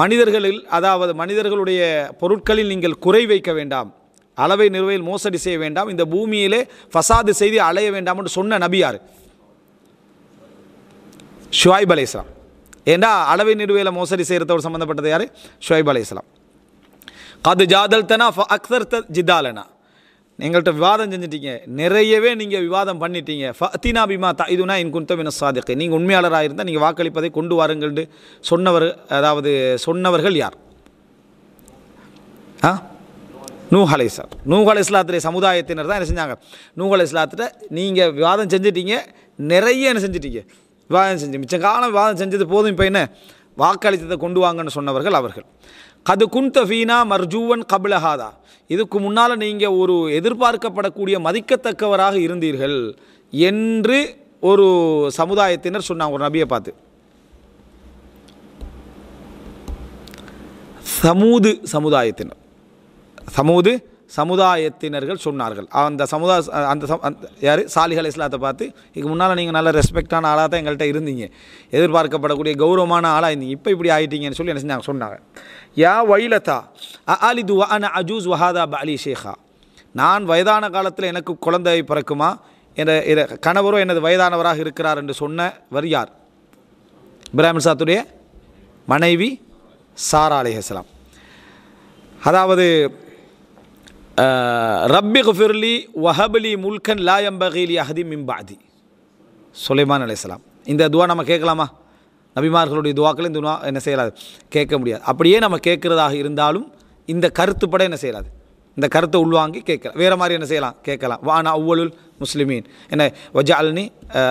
மனிதர்களில் அதாவது மனிதர்களுடைய பொருட்களில் நீங்கள் குறை வைக்க வேண்டாம், அளவை நிறுவையில் மோசடி செய்ய வேண்டாம், இந்த பூமியிலே ஃபசாது செய்து அலைய வேண்டாம் என்று சொன்ன நபி யார்? ஷுவைப் அலைஹிஸ்ஸலாம். ஏண்டா அளவை நிறுவையில் மோசடி செய்கிறதோடு சம்மந்தப்பட்டது யார்? ஷுவைப் அலைஹிஸ்ஸலாம். கது ஜாதல் தனா ஃப அக்தர் த ஜிதாலனா, எங்கள்கிட்ட விவாதம் செஞ்சிட்டீங்க, நிறையவே நீங்கள் விவாதம் பண்ணிட்டீங்க. ஃபத்தினா பிமா தஇதுனா இன் குன்த மினஸ் சாதிகீன், நீங்கள் உண்மையாளராக இருந்தால் நீங்கள் வாக்களிப்பதை கொண்டு வாருங்கள் சொன்னவர், அதாவது சொன்னவர்கள் யார்? நூஹ் அலைஹிஸ்ஸலாம். நூஹ் அலைஹிஸ்ஸலாத்துடைய சமுதாயத்தினர் தான் என்ன செஞ்சாங்க? நூஹ் அலைஹிஸ்ஸலாத்திட்ட நீங்கள் விவாதம் செஞ்சிட்டீங்க, நிறைய என்ன செஞ்சிட்டீங்க? விவாதம் செஞ்சு மிச்ச காலம் விவாதம் செஞ்சது போதும், இப்போ என்ன வாக்களித்ததை கொண்டு வாங்கன்னு சொன்னவர்கள் அவர்கள். கது குன்த ஃபீனா மர்ஜூவன் கபிலஹாதா, இதுக்கு முன்னால் நீங்கள் ஒரு எதிர்பார்க்கப்படக்கூடிய மதிக்கத்தக்கவராக இருந்தீர்கள் என்று ஒரு சமுதாயத்தினர் சொன்னாங்க ஒரு நபியை பார்த்து. சமூது சமுதாயத்தினர்கள் சொன்னார்கள். அந்த யார்? சாலிஹ் அலைஹிஸ்ஸலாத்தை பார்த்து, இதுக்கு முன்னால் நீங்கள் நல்ல ரெஸ்பெக்டான ஆளாக தான் எங்கள்கிட்ட இருந்தீங்க, எதிர்பார்க்கப்படக்கூடிய கௌரவமான ஆளாக இருந்தீங்க, இப்போ இப்படி ஆகிட்டீங்கன்னு சொல்லி என்ன சொன்னாங்க? யா வைலதா அலிது வ அன அஜூஸ் வஹாதா பஅலி ஷேഖா, நான் வயதான காலத்தில் எனக்கு குழந்தை பிறக்குமா, என்ற கணவரோ எனது வயதானவராக இருக்கிறார் என்று சொன்னவர் யார்? இப்ராஹிம் அலைஹிஸ்ஸலாத்துடைய மனைவி சாரா அலைஹிஸ்ஸலாம். அதாவது ரப்பி குஃபிர்லி வஹப்லி முல்கன் லா யம்பகி லி அஹதி மின் பஅதி, சுலைமான் அலைஹிஸ்ஸலாம். இந்த துவா நம்ம கேட்கலாமா? நபிமார்களுடைய துவாக்கள் இந்த துவா என்ன செய்யலாது? கேட்க முடியாது. அப்படியே நம்ம கேட்குறதாக இருந்தாலும் இந்த கருத்துப்பட என்ன செய்யலாது? இந்த கருத்தை உள்வாங்கி கேட்கலாம். வேறு மாதிரி என்ன செய்யலாம்? கேட்கலாம். வானா அவ்வலுல் முஸ்லிமீன், என்ன வஜஅல்னி,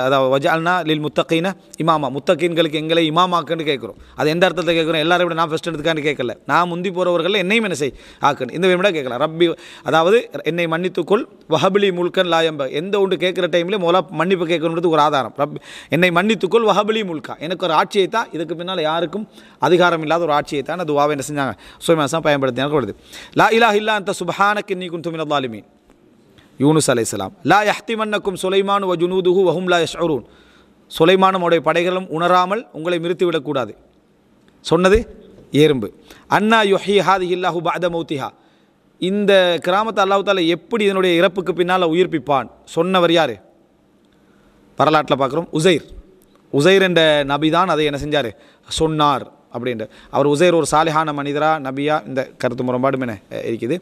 அதாவது வஜஅல்னா லில் முத்தகீன இமாமா, முத்தகீன்களுக்கு எங்களை இமாமாக்குன்னு கேட்குறோம். அது எந்த அர்த்தத்தை கேட்குறோம்? எல்லாரும் விட நான் ஃபஸ்ட் எடுத்துக்கான்னு கேட்கல, நான் முந்தி போகிறவர்கள் என்னையும் என்ன செய் ஆக்குன்னு, இந்த விட கேட்கலாம். ரப்பி, அதாவது என்னை மன்னித்துக்கொள், வஹப்லி முல்கன் லாயம்ப, எந்த ஒன்று கேட்குற டைம்லேயே முதல்ல மன்னிப்பு கேட்கணுன்றது ஒரு ஆதாரம். ரப்பி என்னை மன்னித்துக்கொள், வஹப்லி முல்கா, எனக்கு ஒரு ஆட்சியை தான், இதுக்கு பின்னால் யாருக்கும் அதிகாரம் இல்லாத ஒரு ஆட்சியை தான் துவாவை என்ன செஞ்சாங்க? சுலைமான் பயன்படுத்தினாங்க. வருது லா இலாஹ இல்லா அன்த சுப்ஹானக இன்னி குன்து மினல் ஸாலிமீன். யூனுஸ் அலைஹிஸ்ஸலாம். லா யஹ்திமன்னக்கும் சுலைமான் வ ஜுனூதுஹு வஹும் லா யஷ்உரூன், சுலைமானும் அவருடைய படைகளும் உணராமல் உங்களை நிறுத்திவிடக்கூடாது சொன்னது எறும்பு. அன்னா யுஹ்யி ஹாதிஹி அல்லாஹு பஅத மௌத்திஹா, இந்த கிராமத்தை அல்லாஹ் தஆலா எப்படி இதனுடைய இறப்புக்கு பின்னால் உயிர்ப்பிப்பான் சொன்னவர் யார்? வரலாற்றில் பார்க்குறோம் உசைர் என்ற நபி தான் அதை என்ன செஞ்சார்? சொன்னார் அப்படின்ட்டு. அவர் உசைர் ஒரு சாலிஹான மனிதரா நபியா, இந்த கருத்து முரண்பாடும் என்ன இருக்குது.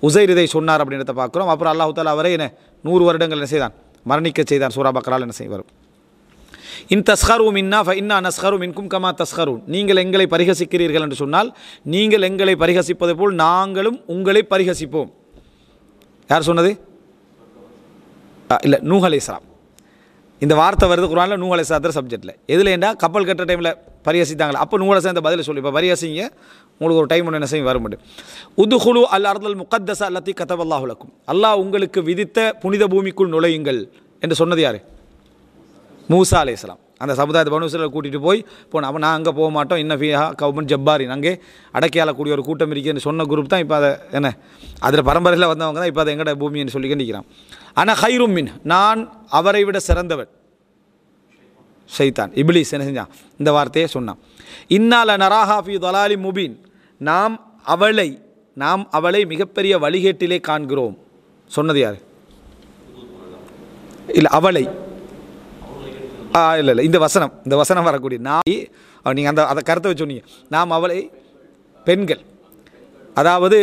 உசைர் இதை சொன்னார் அப்படின்றத பார்க்குறோம். அப்புறம் அல்லாஹ் தஆலா அவரை என்ன 100 வருடங்கள் என்ன செய்தான்? மரணிக்க செய்தான். சூரா பக்ரால் என்ன செய்வார்? இன் தஸ்ஹரு மின்னா ஃப இன்னா நஸ்ஹரு மின்கும் கமா தஸ்ஹரூன், நீங்கள் எங்களை பரிகசிக்கிறீர்கள் என்று சொன்னால் நீங்கள் எங்களை பரிகசிப்பது போல் நாங்களும் உங்களை பரிகசிப்போம். யார் சொன்னது? இல்லை, நூஹ் அலைஹிஸ்ஸலாம். இந்த வார்த்தை வருது குர்ஆன்ல நூஹ் அலைஹிஸ்ஸலாத்தோட சப்ஜெக்டில். எதில் ஏண்டா கப்பல் கட்டுற டைமில் பரிகசித்தாங்களே, அப்போ நூஹ் அலைஹிஸ்ஸலாம் இந்த பதிலை சொல்லி, இப்போ பரிகசிங்க, உங்களுக்கு ஒரு டைம் ஒன்று என்ன செய்யும் வர முடியும். உதுஹுலு அல் அர்தல் முகத்தஸ அல்லத்தி கதபல்லாஹு லக்கும், அல்லாஹ் உங்களுக்கு விதித்த புனித பூமிக்குள் நுழையுங்கள் என்று சொன்னது யார்? மூசா அலைஹிஸ்ஸலாம். அந்த சமுதாயத்தை பனு இஸ்ராயீலை கூட்டிகிட்டு போனோம். அப்போ நான் அங்கே போக மாட்டோம், இன்ன ஃபிஹா கௌமன் ஜப்பாரின், அங்கே அடக்கியாளக்கூடிய ஒரு கூட்டம் இருக்குன்னு சொன்ன குரூப் தான் இப்போ அதை என்ன அதில் பரம்பரையில் வந்தவங்க தான் இப்போ அதை எங்கட பூமின்னு சொல்லி கண்டிக்கிறான். ஆனால் ஹைரும் மின், நான் அவரை விட சிறந்தவன். ஷைத்தான் இப்லீஸ் என்ன செஞ்சான்? இந்த வார்த்தையை சொன்னான். இன்னால நராஹா ஃபி தலாலி முபீன், நாம் அவளை மிகப்பெரிய வழிகேட்டிலே காண்கிறோம் சொன்னது யார்? இல்லை, அவளை இல்லை இந்த வசனம் வரக்கூடிய நான், நீங்கள் அந்த கருத்தை வச்சு சொன்னீங்க. நாம் அவளை பெண்கள், அதாவது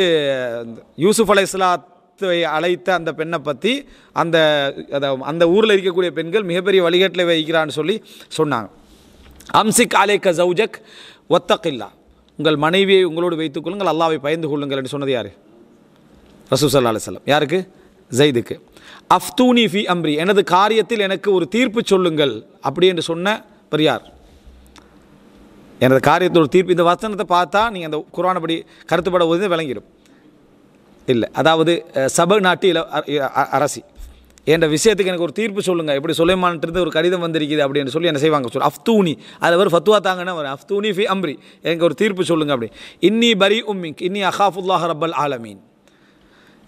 யூசுப் அலைஹிஸ்ஸலாம் அழைத்த அந்த பெண்ணை பற்றி அந்த அந்த ஊரில் இருக்கக்கூடிய பெண்கள் மிகப்பெரிய வழிகாட்டில் வைக்கிறான்னு சொல்லி சொன்னாங்க. அம்சிக் அலைக்க ஜவுஜக் ஒத்தக்கில்லா, உங்கள் மனைவியை உங்களோடு வைத்துக் கொள்ளுங்கள், அல்லாஹ்வை பயந்து கொள்ளுங்கள் என்று சொன்னது யார்? ரசூல் ஸல்லல்லாஹு அலைஹி வஸல்லம். யாருக்கு? ஸைதுக்கு. அஃப்தூனி ஃபி அம்ரி, எனது காரியத்தில் எனக்கு ஒரு தீர்ப்பு சொல்லுங்கள் அப்படி என்று சொன்ன யார்? எனது காரியத்தில் ஒரு தீர்ப்பு. இந்த வசனத்தை பார்த்தா நீங்கள் அந்த குர்ஆனை படி கருத்துப்பட போது விளங்கிடும். இல்லை, அதாவது சப நாட்டு அரசி என்ற விஷயத்துக்கு எனக்கு ஒரு தீர்ப்பு சொல்லுங்கள், எப்படி சுலைமான்ட்டு ஒரு கடிதம் வந்திருக்குது அப்படின்னு சொல்லி என்ன செய்வாங்க? சொல்லு அஃப்தூனி, அதில் ஒரு ஃபத்வா தாங்கன்னா ஒரு அஃப்தூனி ஃபி அம்ரி, எனக்கு ஒரு தீர்ப்பு சொல்லுங்கள் அப்படி. இன்னி பரி உம்மிக் இன்னி அகாஃபுல்லாஹ் ரப்பல் ஆலமீன்,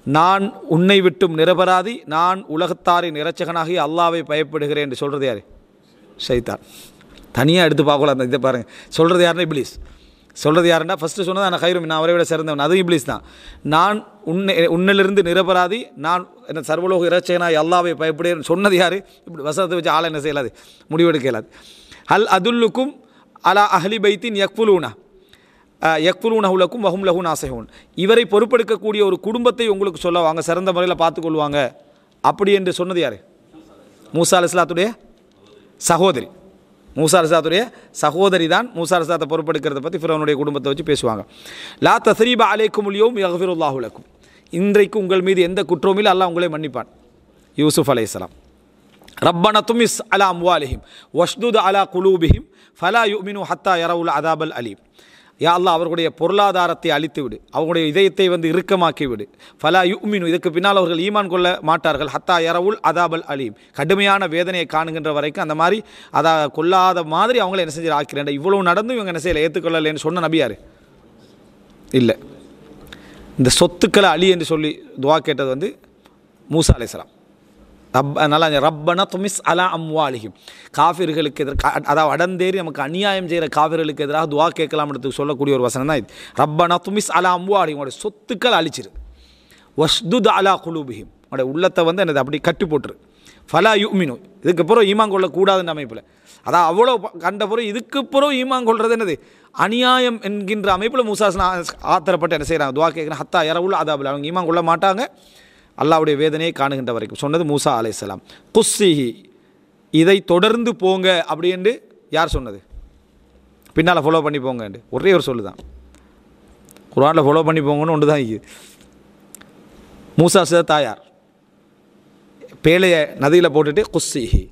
நான் உன்னை விட்டும் நிரபராதி, நான் உலகத்தாரின் இரட்சகனாகி அல்லாஹ்வை பயப்படுகிறேன் என்று சொல்கிறது யார்? ஷைத்தான். தனியாக எடுத்து பார்க்கலாம். அந்த இதை பாருங்கள், சொல்கிறது யாருன்னா இப்லீஸ். சொல்கிறது யாருன்னா ஃபஸ்ட்டு சொன்னது நான் ஹைரும், நான் அவரை விட சிறந்தவன், அதுவும் இப்லீஸ் தான். நான் உன்னிலிருந்து நிரபராதி, நான் என்ன சர்வலோக இரட்சகனாய் அல்லாஹ்வை பயப்படுகிறேன் சொன்னது யார்? இப்படி வசனத்தை வச்சு ஆளை என்ன செய்யலாது, முடிவெடுக்க இயலாது. ஹல் அதுல்லுக்கும் அலா அஹ்லி பைத்தின் யக்ஃபுலூனஹுலக்கும் வஹும் லஹு நாஸிஹூன், இவரை பொறுப்பெடுக்கக்கூடிய ஒரு குடும்பத்தை உங்களுக்கு சொல்ல வாங்க, சிறந்த முறையில் பார்த்துக்கொள்வாங்க அப்படி என்று சொன்னது யார்? மூசா அலைஹிஸ்ஸலாத்துடைய சகோதரி. மூசா அலைஹிஸ்ஸலாத்துடைய சகோதரி தான் மூசா அலைஹிஸ்ஸலாத்தை பொறுப்பெடுக்கிறத பற்றி ஃபிரௌனுடைய குடும்பத்தை வச்சு பேசுவாங்க. லா தஸ்ரீப அலைக்கும் யௌம் யக்ஃபிருல்லாஹு லக்கும், இன்றைக்கு உங்கள் மீது எந்த குற்றமும் இல்லை, அல்லாஹ் உங்களை மன்னிப்பான். யூசுப் அலைஹிஸ்ஸலாம். ரப்பனா துமிஸ் அலா அம்வாலிஹிம் வஷ்துத் அலா குலூபிஹிம் ஃபலா யுமினு ஹத்தா யரவுல் அதாபல் அலீம், யா அல்லாஹ் அவர்களுடைய பொருளாதாரத்தை அழித்து விடு, அவர்களுடைய இதயத்தை இறுக்கமாக்கி விடு. ஃபலா யுமினு, இதுக்கு பின்னால் அவர்கள் ஈமான் கொள்ள மாட்டார்கள். ஹத்தா யரவுல் அதாபல் அலீம், கடுமையான வேதனையை காணுகின்ற வரைக்கும் அந்த மாதிரி கொல்லாத மாதிரி அவங்கள என்ன செஞ்சு ஆக்கிறேன். இவ்வளவு நடந்தும் இவங்க என்ன செய்யலை, ஏற்றுக்கொள்ளலைன்னு சொன்ன நபி யார்? இல்லை, இந்த சொத்துக்களை அழி என்று சொல்லி துவா கேட்டது மூசா அலைஹிஸ்ஸலாம். நல்லா ரப்பனா துமிஸ் அலா அம்வாலிஹிம், காஃபிர்களுக்கு எதிராக, அதாவது அடந்தேறி நமக்கு அநியாயம் செய்கிற காஃபிர்களுக்கு எதிராக துவா கேட்கலாம்ன்றதுக்கு சொல்லக்கூடிய ஒரு வசனம் தான் இது. ரப்பனா துமிஸ் அலா அம்வாலிஹிம், உங்களுடைய சொத்துக்கள் அழிச்சிரு. வஷ்துத் அலா குலூபிஹிம், உங்களுடைய உள்ளத்தை என்னது அப்படி கட்டி போட்டுரு. ஃபலா யுமினு, இதுக்கப்புறம் ஈமான் கொள்ளக்கூடாதுன்ற அமைப்பில், அதான் அவ்வளோ கண்ட பிறகு இதுக்கப்புறம் ஈமான் கொள்வது என்னது அநியாயம் என்கின்ற அமைப்பில் மூசா ஆத்திரப்பட்டு என்ன செய்கிறாங்க, துவா கேட்குறேன். ஹத்தா யரவுல் அதாபுல், அவங்க ஈமான் கொள்ள மாட்டாங்க அல்லாஹ்வுடைய வேதனையை காணுகின்ற வரைக்கும் சொன்னது மூசா அலைஹிஸ்ஸலாம். குஸ்ஸிஹி, இதை தொடர்ந்து போங்க அப்படி என்று யார் சொன்னது? பின்னால் ஃபாலோ பண்ணி போங்க என்று ஒரே ஒரு சொல்லு தான். குர்ஆனில் ஃபாலோ பண்ணி போங்கன்னு ஒன்று தான் இது. மூசா தாயார் பேழையை நதியில் போட்டுட்டு குஸ்ஸிஹி,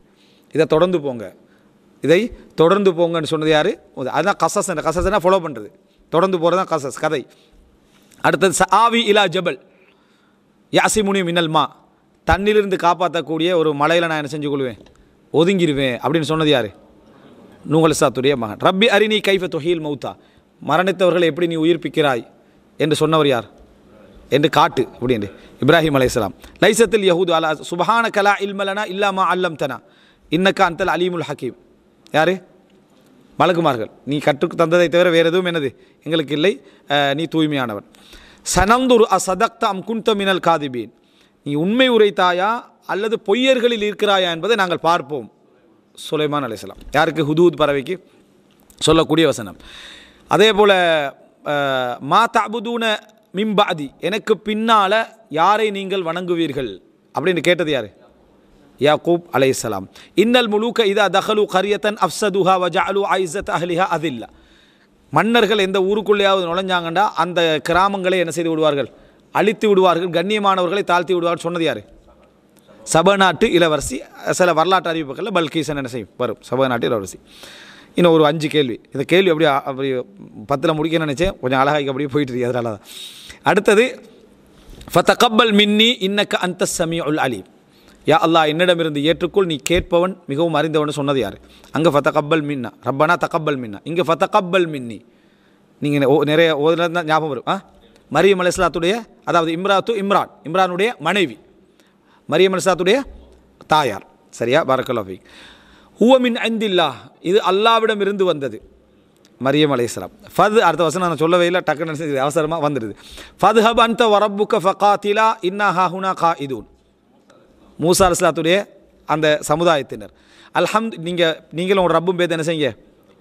இதை தொடர்ந்து போங்க, இதை தொடர்ந்து போங்கன்னு சொன்னது யார்? அதுதான் கசஸ். கசஸ்னா ஃபாலோ பண்ணுறது, தொடர்ந்து போகிறது தான் கசஸ், கதை. அடுத்தது சஆவி இலா ஜபல் யாசிமுனி மினல் மா, தண்ணிலிருந்து காப்பாற்றக்கூடிய ஒரு மலையில் நான் என்ன செஞ்சு கொள்வேன், ஒதுங்கிடுவேன் அப்படின்னு சொன்னது யார்? நூஹ் அலைஹிஸ்ஸலாத்துடைய மகன். ரப்பி அரினி கைஃப துஹீல் மௌத்தா, மரணித்தவர்களை எப்படி நீ உயிர்ப்பிக்கிறாய் என்று சொன்னவர் யார் என்று காட்டு அப்படின்னு இப்ராஹிம் அலைஹிஸ்ஸலாம். லைசத்தில் யஹூது அலா சுபஹான கலா இல்மலனா இல்லாமா அல்லம்தனா இன்னக்க அந்தல் அலீமுல் ஹக்கீம், யார்? மலக்குமார்கள், நீ கற்றுக்கு தந்ததை தவிர வேறு எதுவும் என்னது எங்களுக்கு இல்லை, நீ தூய்மையானவன். சனந்துர் அசதக்த அம் குந்த மினல் காதிபீன், நீ உண்மை உரைத்தாயா அல்லது பொய்யர்களில் இருக்கிறாயா என்பதை நாங்கள் பார்ப்போம். சுலைமான் அலைஹிஸ்ஸலாம். யாருக்கு? ஹுதூத் பறவைக்கு சொல்லக்கூடிய வசனம். அதே போல் மா தஅபுதூன மின் பஅதி, எனக்கு பின்னால் யாரை நீங்கள் வணங்குவீர்கள் அப்படின்னு கேட்டது யார்? யாக்கூப் அலைஹிஸ்ஸலாம். இன்னல் முலூக இதா தஹலு கரியத்தன் அஃப்ஸதுஹா வஜஅலு ஐஸத அஹ்லிஹா அதில்லா, மன்னர்கள் எந்த ஊருக்குள்ளேயாவது நுழைஞ்சாங்கண்டா அந்த கிராமங்களை என்ன செய்து விடுவார்கள், அழித்து விடுவார்கள், கண்ணியமானவர்களை தாழ்த்தி விடுவார்கள் சொன்னது யார்? சபநாட்டு இளவரசி. சில வரலாற்று அறிவிப்புகளில் பல்கீசன் என்ன செய்யும் வரும், சபநாட்டு இளவரசி. இன்னும் ஒரு 5 கேள்வி, இந்த கேள்வி அப்படி 10 முடிக்க நினச்சேன், கொஞ்சம் அழகாக அப்படியே போயிட்டு இருக்கு, அதனால தான். அடுத்தது ஃபதகப்பல் மின்னி இன்னக்க அன்த ஸமீஉல் அலீம், யா அல்லாஹ் என்னிடமிருந்து ஏற்றுக்கொள், நீ கேட்பவன் மிகவும் அறிந்தவன் சொன்னது யார்? அங்கே ஃபதகப்பல் மின்னா, ரப்பனா தகப்பல் மின்னா, இங்கே ஃபதகப்பல் மின்னி. நீங்கள் நிறைய ஓதுனா ஞாபகம் வரும். மரியம் அலைஹிஸ்ஸலாத்துடைய, அதாவது இம்ரானுடைய மனைவி, மரியம் அலைஹிஸ்ஸலாத்துடைய தாயார், சரியா? பாரக்கல்லாஹு ஃபீக். ஹுவ மின் இந்தில்லாஹ், இது அல்லாஹ்விடம் இருந்து வந்தது. மரியம் அலைஹிஸ்ஸலாம். அடுத்த வசனம் நான் சொல்லவே இல்லை, டக்குன்னு அவசரமாக வந்துடுது. ஃபத்ஹப் அன்த வரப்புக்க ஃபகாத்திலா இன்னா ஹாஹுனா காயிதூன், மூசா அலைஹிஸ்ஸலாத்துடைய அந்த சமுதாயத்தினர். நீங்களும் ஒரு ரப்பும் பேர் என்ன செய்யுங்க,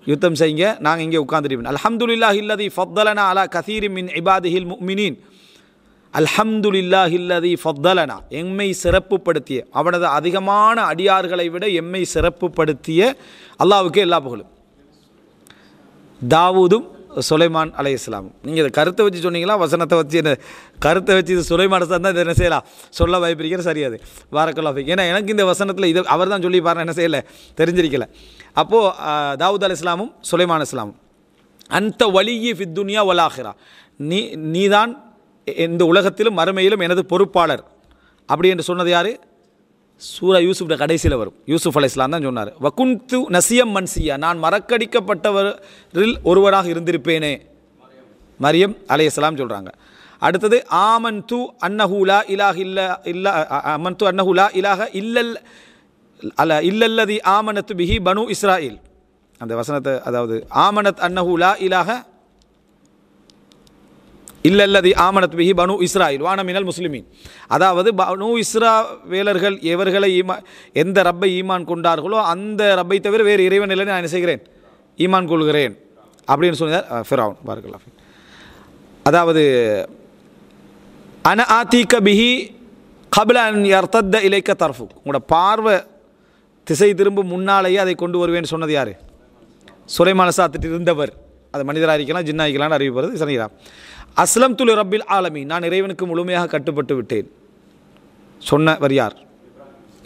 யுத்தம் செய்யுங்க, நாங்கள் இங்கே உட்கார்ந்துருப்போம். அல்ஹம்துலில்லாஹி அல்லதி ஃபத்தலனா அலா கஸீரின் மின் இபாதிஹில் முஃமினீன் அல்ஹம்துலில்லாஹில்லதி ஃபத்தலனா, எம்மை சிறப்புப்படுத்திய, அவனது அதிகமான அடியார்களை விட எம்மை சிறப்புப்படுத்திய அல்லாஹ்வுக்கே எல்லா புகழும். தாவூதும் சுலைமான் அலைஹிஸ்ஸலாமும். நீங்கள் இதை கருத்தை வச்சு சொன்னீங்களா வசனத்தை வச்சு? என்ன கருத்தை வச்சு இது சுலைமான் தான் இதை என்ன செய்யலாம் சொல்ல வாய்ப்பிருக்கிற சரியாது பாரக்கல்லாஹ் ஃபீக். ஏன்னா எனக்கு இந்த வசனத்தில் இது அவர் தான் சொல்லி பாருங்க, என்ன செய்யலை தெரிஞ்சிருக்கல. அப்போது தாவூத் அலைஹிஸ்ஸலாமும் சுலைமான் அலைஹிஸ்ஸலாமும் அந்த வலியி ஃபித் துன்யா வல் ஆখিরা, நீதான் இந்த உலகத்திலும் மறுமையிலும் எனது பொறுப்பாளர் அப்படி என்று சொன்னது யார்? சூரா யூசுஃப்ட கடைசியில் வரும். யூசுஃப் அலைஹிஸ்ஸலாம் தான் சொன்னார், வகுந்து நசியம் மன்சியா, நான் மறக்கடிக்கப்பட்டவரில் ஒருவராக இருந்திருப்பேனே, மரியம் அலைஹிஸ்ஸலாம் சொல்கிறாங்க. அடுத்தது ஆமன்து அன்னஹு லா இலாஹ இல்லா ஆமன்து அன்னஹு லா இலாஹ இல்லல்லதி ஆமனத் பிஹி பனு இஸ்ராயில். அந்த வசனத்தை, அதாவது ஆமனத் அன்னஹு லா இலாஹ இல்லல்லதி ஆமனத் பிஹி பனு இஸ்ராயில் வான மினல் முஸ்லிமீன். அதாவது பனு இஸ்ராவேலர்கள் எவர்களை எந்த ரப்பை ஈமான் கொண்டார்களோ அந்த ரப்பை தவிர வேறு இறைவன் இல்லைன்னு நான் என்ன செய்கிறேன், ஈமான் கொள்கிறேன் அப்படின்னு சொன்னார் ஃபிரௌன். பாரக்கல்லாஹ் ஃபீக். அதாவது அன ஆதீக பிஹி கப்ல அன் யர்தத்த இலைக்க தர்ஃபுக், உங்களோட பார்வை திசை திரும்ப முன்னாலேயே அதை கொண்டு வருவேன்னு சொன்னது யார்? சுலைமான் அலைஹிஸ்ஸலாத்திட்டு இருந்தவர். அது மனிதராக இருக்கலாம் ஜின்னா இருக்கலாம்னு அறிவிப்பது சரிங்களா. அஸ்லம் துல் ரப்பில் ஆலமீன், நான் இறைவனுக்கு முழுமையாக கட்டுப்பட்டு விட்டேன் சொன்னவர் யார்?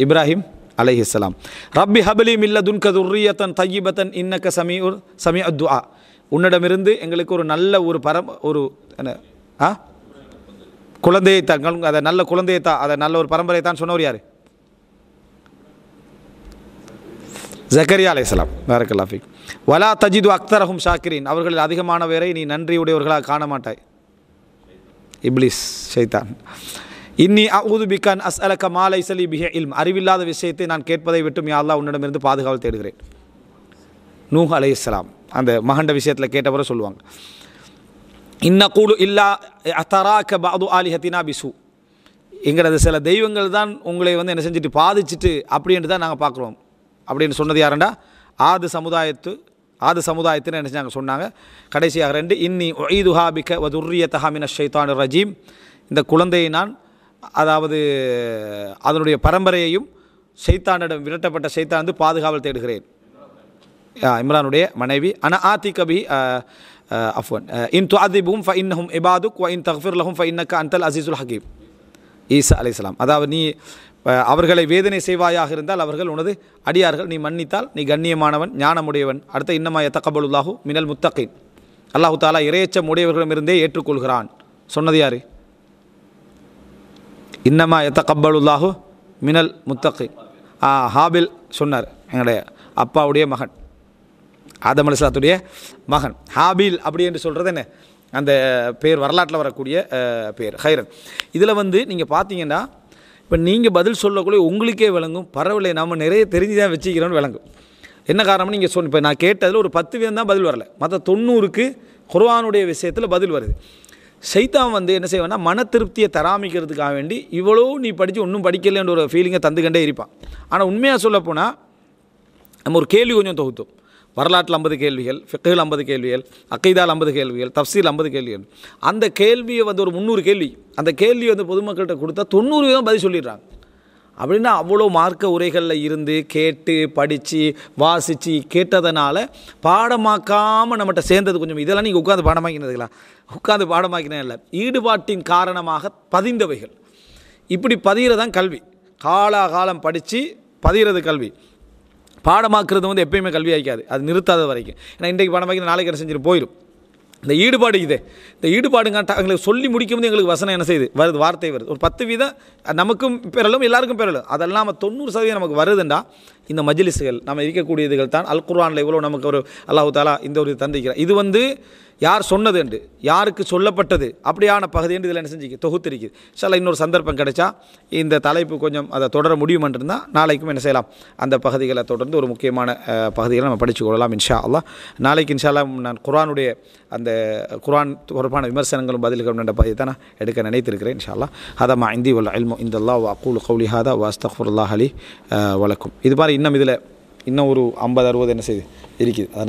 இப்ராஹிம் அலைஹிஸ்ஸலாம். ரப்பி ஹப்லி மின் லதுன்க துர்ரியத்தன் தய்யிபத்தன் இன்னக சமீஉத் துஆ, உன்னிடமிருந்து எங்களுக்கு ஒரு நல்ல ஒரு குழந்தையை தான், அதை நல்ல குழந்தையை தான், அதை நல்ல ஒரு பரம்பரை தான் சொன்னவர் யார்? ஜக்கரியா அலைஹிஸ்ஸலாம். பாரக்கல்லாஹ் ஃபீக். வலா தஜிது அக்தரஹும் ஷாக்கிரீன், அவர்களில் அதிகமானவரை நீ நன்றியுடையவர்களாக காண மாட்டாய். இப்லீஸ் ஷைத்தான். இன்னி அஊது பிக்கன் அஸ்அலக மா லைஸ லீ பிஹி இல்ம், அறிவில்லாத விஷயத்தை நான் கேட்பதை விட்டும் யா அல்லாஹ் உன்னிடமிருந்து பாதுகாவல் தேடுகிறேன். நூஹ் அலைஹிஸ்ஸலாம் அந்த மகண்ட விஷயத்தில் கேட்டவரை சொல்லுவாங்க, இன்னகூலு இல்லா அத்தராக பஅது ஆலிஹத்தினா பிசு, எங்களது சில தெய்வங்கள் தான் உங்களை என்ன செஞ்சுட்டு பாதிச்சுட்டு அப்படின்ட்டு தான் நாங்கள் பார்க்குறோம் அப்படின்னு சொன்னது யாருண்டா? ஆது சமுதாயத்தின்னு என்ன செஞ்சாங்க சொன்னாங்க. கடைசியாக 2, இன்னி உஈதுஹா பிக வ துர்ரியதஹா மினஷ் ஷைத்தானிர் ரஜீம், இந்த குழந்தையை நான், அதாவது அதனுடைய பரம்பரையையும் ஷைத்தானிடம் விரட்டப்பட்ட ஷைத்தான் பாதுகாவல் தேடுகிறேன். இம்ரானுடைய மனைவி. அன ஆதி கபி அஃப்வன் இன் துஅதிபுஹும் ஃப இன்னஹும் இபாதுக் வ இன் தக்ஃபிர் லஹும் ஃப இன்னக அன்தல் அஸீஸுல் ஹகீம். ஈசா அலைஹிஸ்ஸலாம். அதாவது நீ அவர்களை வேதனை செய்வாயாக இருந்தால் அவர்கள் உனது அடியார்கள், நீ மன்னித்தால் நீ கண்ணியமானவன் ஞானமுடையவன். அடுத்த இன்னமா யத்தகபலுல்லாஹு மினல் முத்தகீன், அல்லாஹு தாலா இறையச்சம் உடையவர்களிடமிருந்தே ஏற்றுக்கொள்கிறான் சொன்னது யார்? இன்னமா யத்தகபலுல்லாஹு மினல் முத்தகீன். ஹாபில் சொன்னார், எங்களுடைய அப்பாவுடைய மகன், ஆதம் அலைஹிஸ்ஸலாத்துடைய மகன் ஹாபில் அப்படி என்று சொல்கிறது என்ன, அந்த பேர் வரலாற்றில் வரக்கூடிய பேர் ஹைரன். இதில் நீங்கள் பார்த்தீங்கன்னா இப்போ நீங்கள் பதில் சொல்லக்குள்ளே உங்களுக்கே விளங்கும், பரவாயில்லை நம்ம நிறைய தெரிஞ்சு தான் வச்சுக்கிறோன்னு விளங்கும். என்ன காரணம்னு நீங்கள் இப்போ நான் கேட்டதில் ஒரு 10 தான் பதில் வரல, மற்ற 90க்கு குர்ஆனுடைய விஷயத்தில் பதில் வருது. ஷைத்தான் என்ன செய்வான்னா மன திருப்தியை தராமிக்கிறதுக்காக வேண்டி இவ்வளோ நீ படித்து ஒன்றும் படிக்கலைன்ற ஒரு ஃபீலிங்கை தந்துக்கிட்டே இருப்பான். ஆனால் உண்மையாக சொல்லப்போனால் நம்ம ஒரு கேள்வி கொஞ்சம் தொகுத்தோம். வரலாற்றில் 50 கேள்விகள், ஃபிக்ஹில் 50 கேள்விகள், அக்கீதால் 50 கேள்விகள், தஃப்சீல் 50 கேள்விகள். அந்த கேள்வியை ஒரு 300 கேள்வி, அந்த கேள்வி பொதுமக்கள்கிட்ட கொடுத்தா 90% பதில் சொல்லிடுறாங்க. அப்படின்னா அவ்வளோ மார்க்க உரைகளில் இருந்து கேட்டு படித்து வாசித்து கேட்டதனால பாடமாக்காமல் நம்மகிட்ட சேர்ந்தது கொஞ்சம். இதெல்லாம் நீங்கள் உட்காந்து பாடமாக்கினதுங்களா? உட்காந்து பாடமாக்கினே இல்லை, ஈடுபாட்டின் காரணமாக பதிந்தவைகள். இப்படி பதிகிறதான் கல்வி. காலாகாலம் படித்து பதிகிறது கல்வி. பாடமாக்குறது எப்பயுமே கல்வி ஆகிக்காது, அது நிறுத்தாத வரைக்கும். ஏன்னா இன்றைக்கு பாடமாக்கி நாளைக்கு என்ன செஞ்சுட்டு போயிடும். இந்த ஈடுபாடு இந்த ஈடுபாடுங்க எங்களுக்கு சொல்லி முடிக்கும்போது எங்களுக்கு வசனம் என்ன செய்யுது வருது, வார்த்தை வருது. ஒரு 10% நமக்கும் பெறலும் எல்லாருக்கும் பெறலும். அதெல்லாம் 90% நமக்கு வருதுண்டா இந்த மஜ்லிஸ்கள் நம்ம இருக்கக்கூடியதுகள் தான். அல் குர்ஆனில் இவ்வளோ நமக்கு ஒரு அல்லாஹ் தாலா இந்த ஒரு தந்திக்கிறார். இது யார் சொன்னது என்று, யாருக்கு சொல்லப்பட்டது, அப்படியான பகுதி என்று இதில் என்ன செஞ்சுக்க தொகுத்திருக்குது. சில இன்னொரு சந்தர்ப்பம் கிடைச்சா இந்த தலைப்பு கொஞ்சம் அதை தொடர முடியுமென்றிருந்தால் நாளைக்கும் என்ன செய்யலாம், அந்த பகுதிகளை தொடர்ந்து ஒரு முக்கியமான பகுதிகளை நம்ம படித்து கொள்ளலாம் இன்ஷா அல்லாஹ். நாளைக்கு இன்ஷா அல்லாஹ் நான் குர்ஆனுடைய அந்த குர்ஆன் தொடர்பான விமர்சனங்களும் பதில்களும் என்ற பகுதியை தான் நான் எடுக்க நினைத்திருக்கிறேன் இன்ஷா அல்லாஹ். ஹதா மா இந்தி வல் இல்மு இந்தல்லாஹ் வ அகூலு கௌலி ஹாதா வ அஸ்தக்ஃபிருல்லாஹ் லி வ லக்கும். இது மாதிரி இன்னும் ஒரு 50-60 என்ன செய்யுது இருக்குது. அதனால்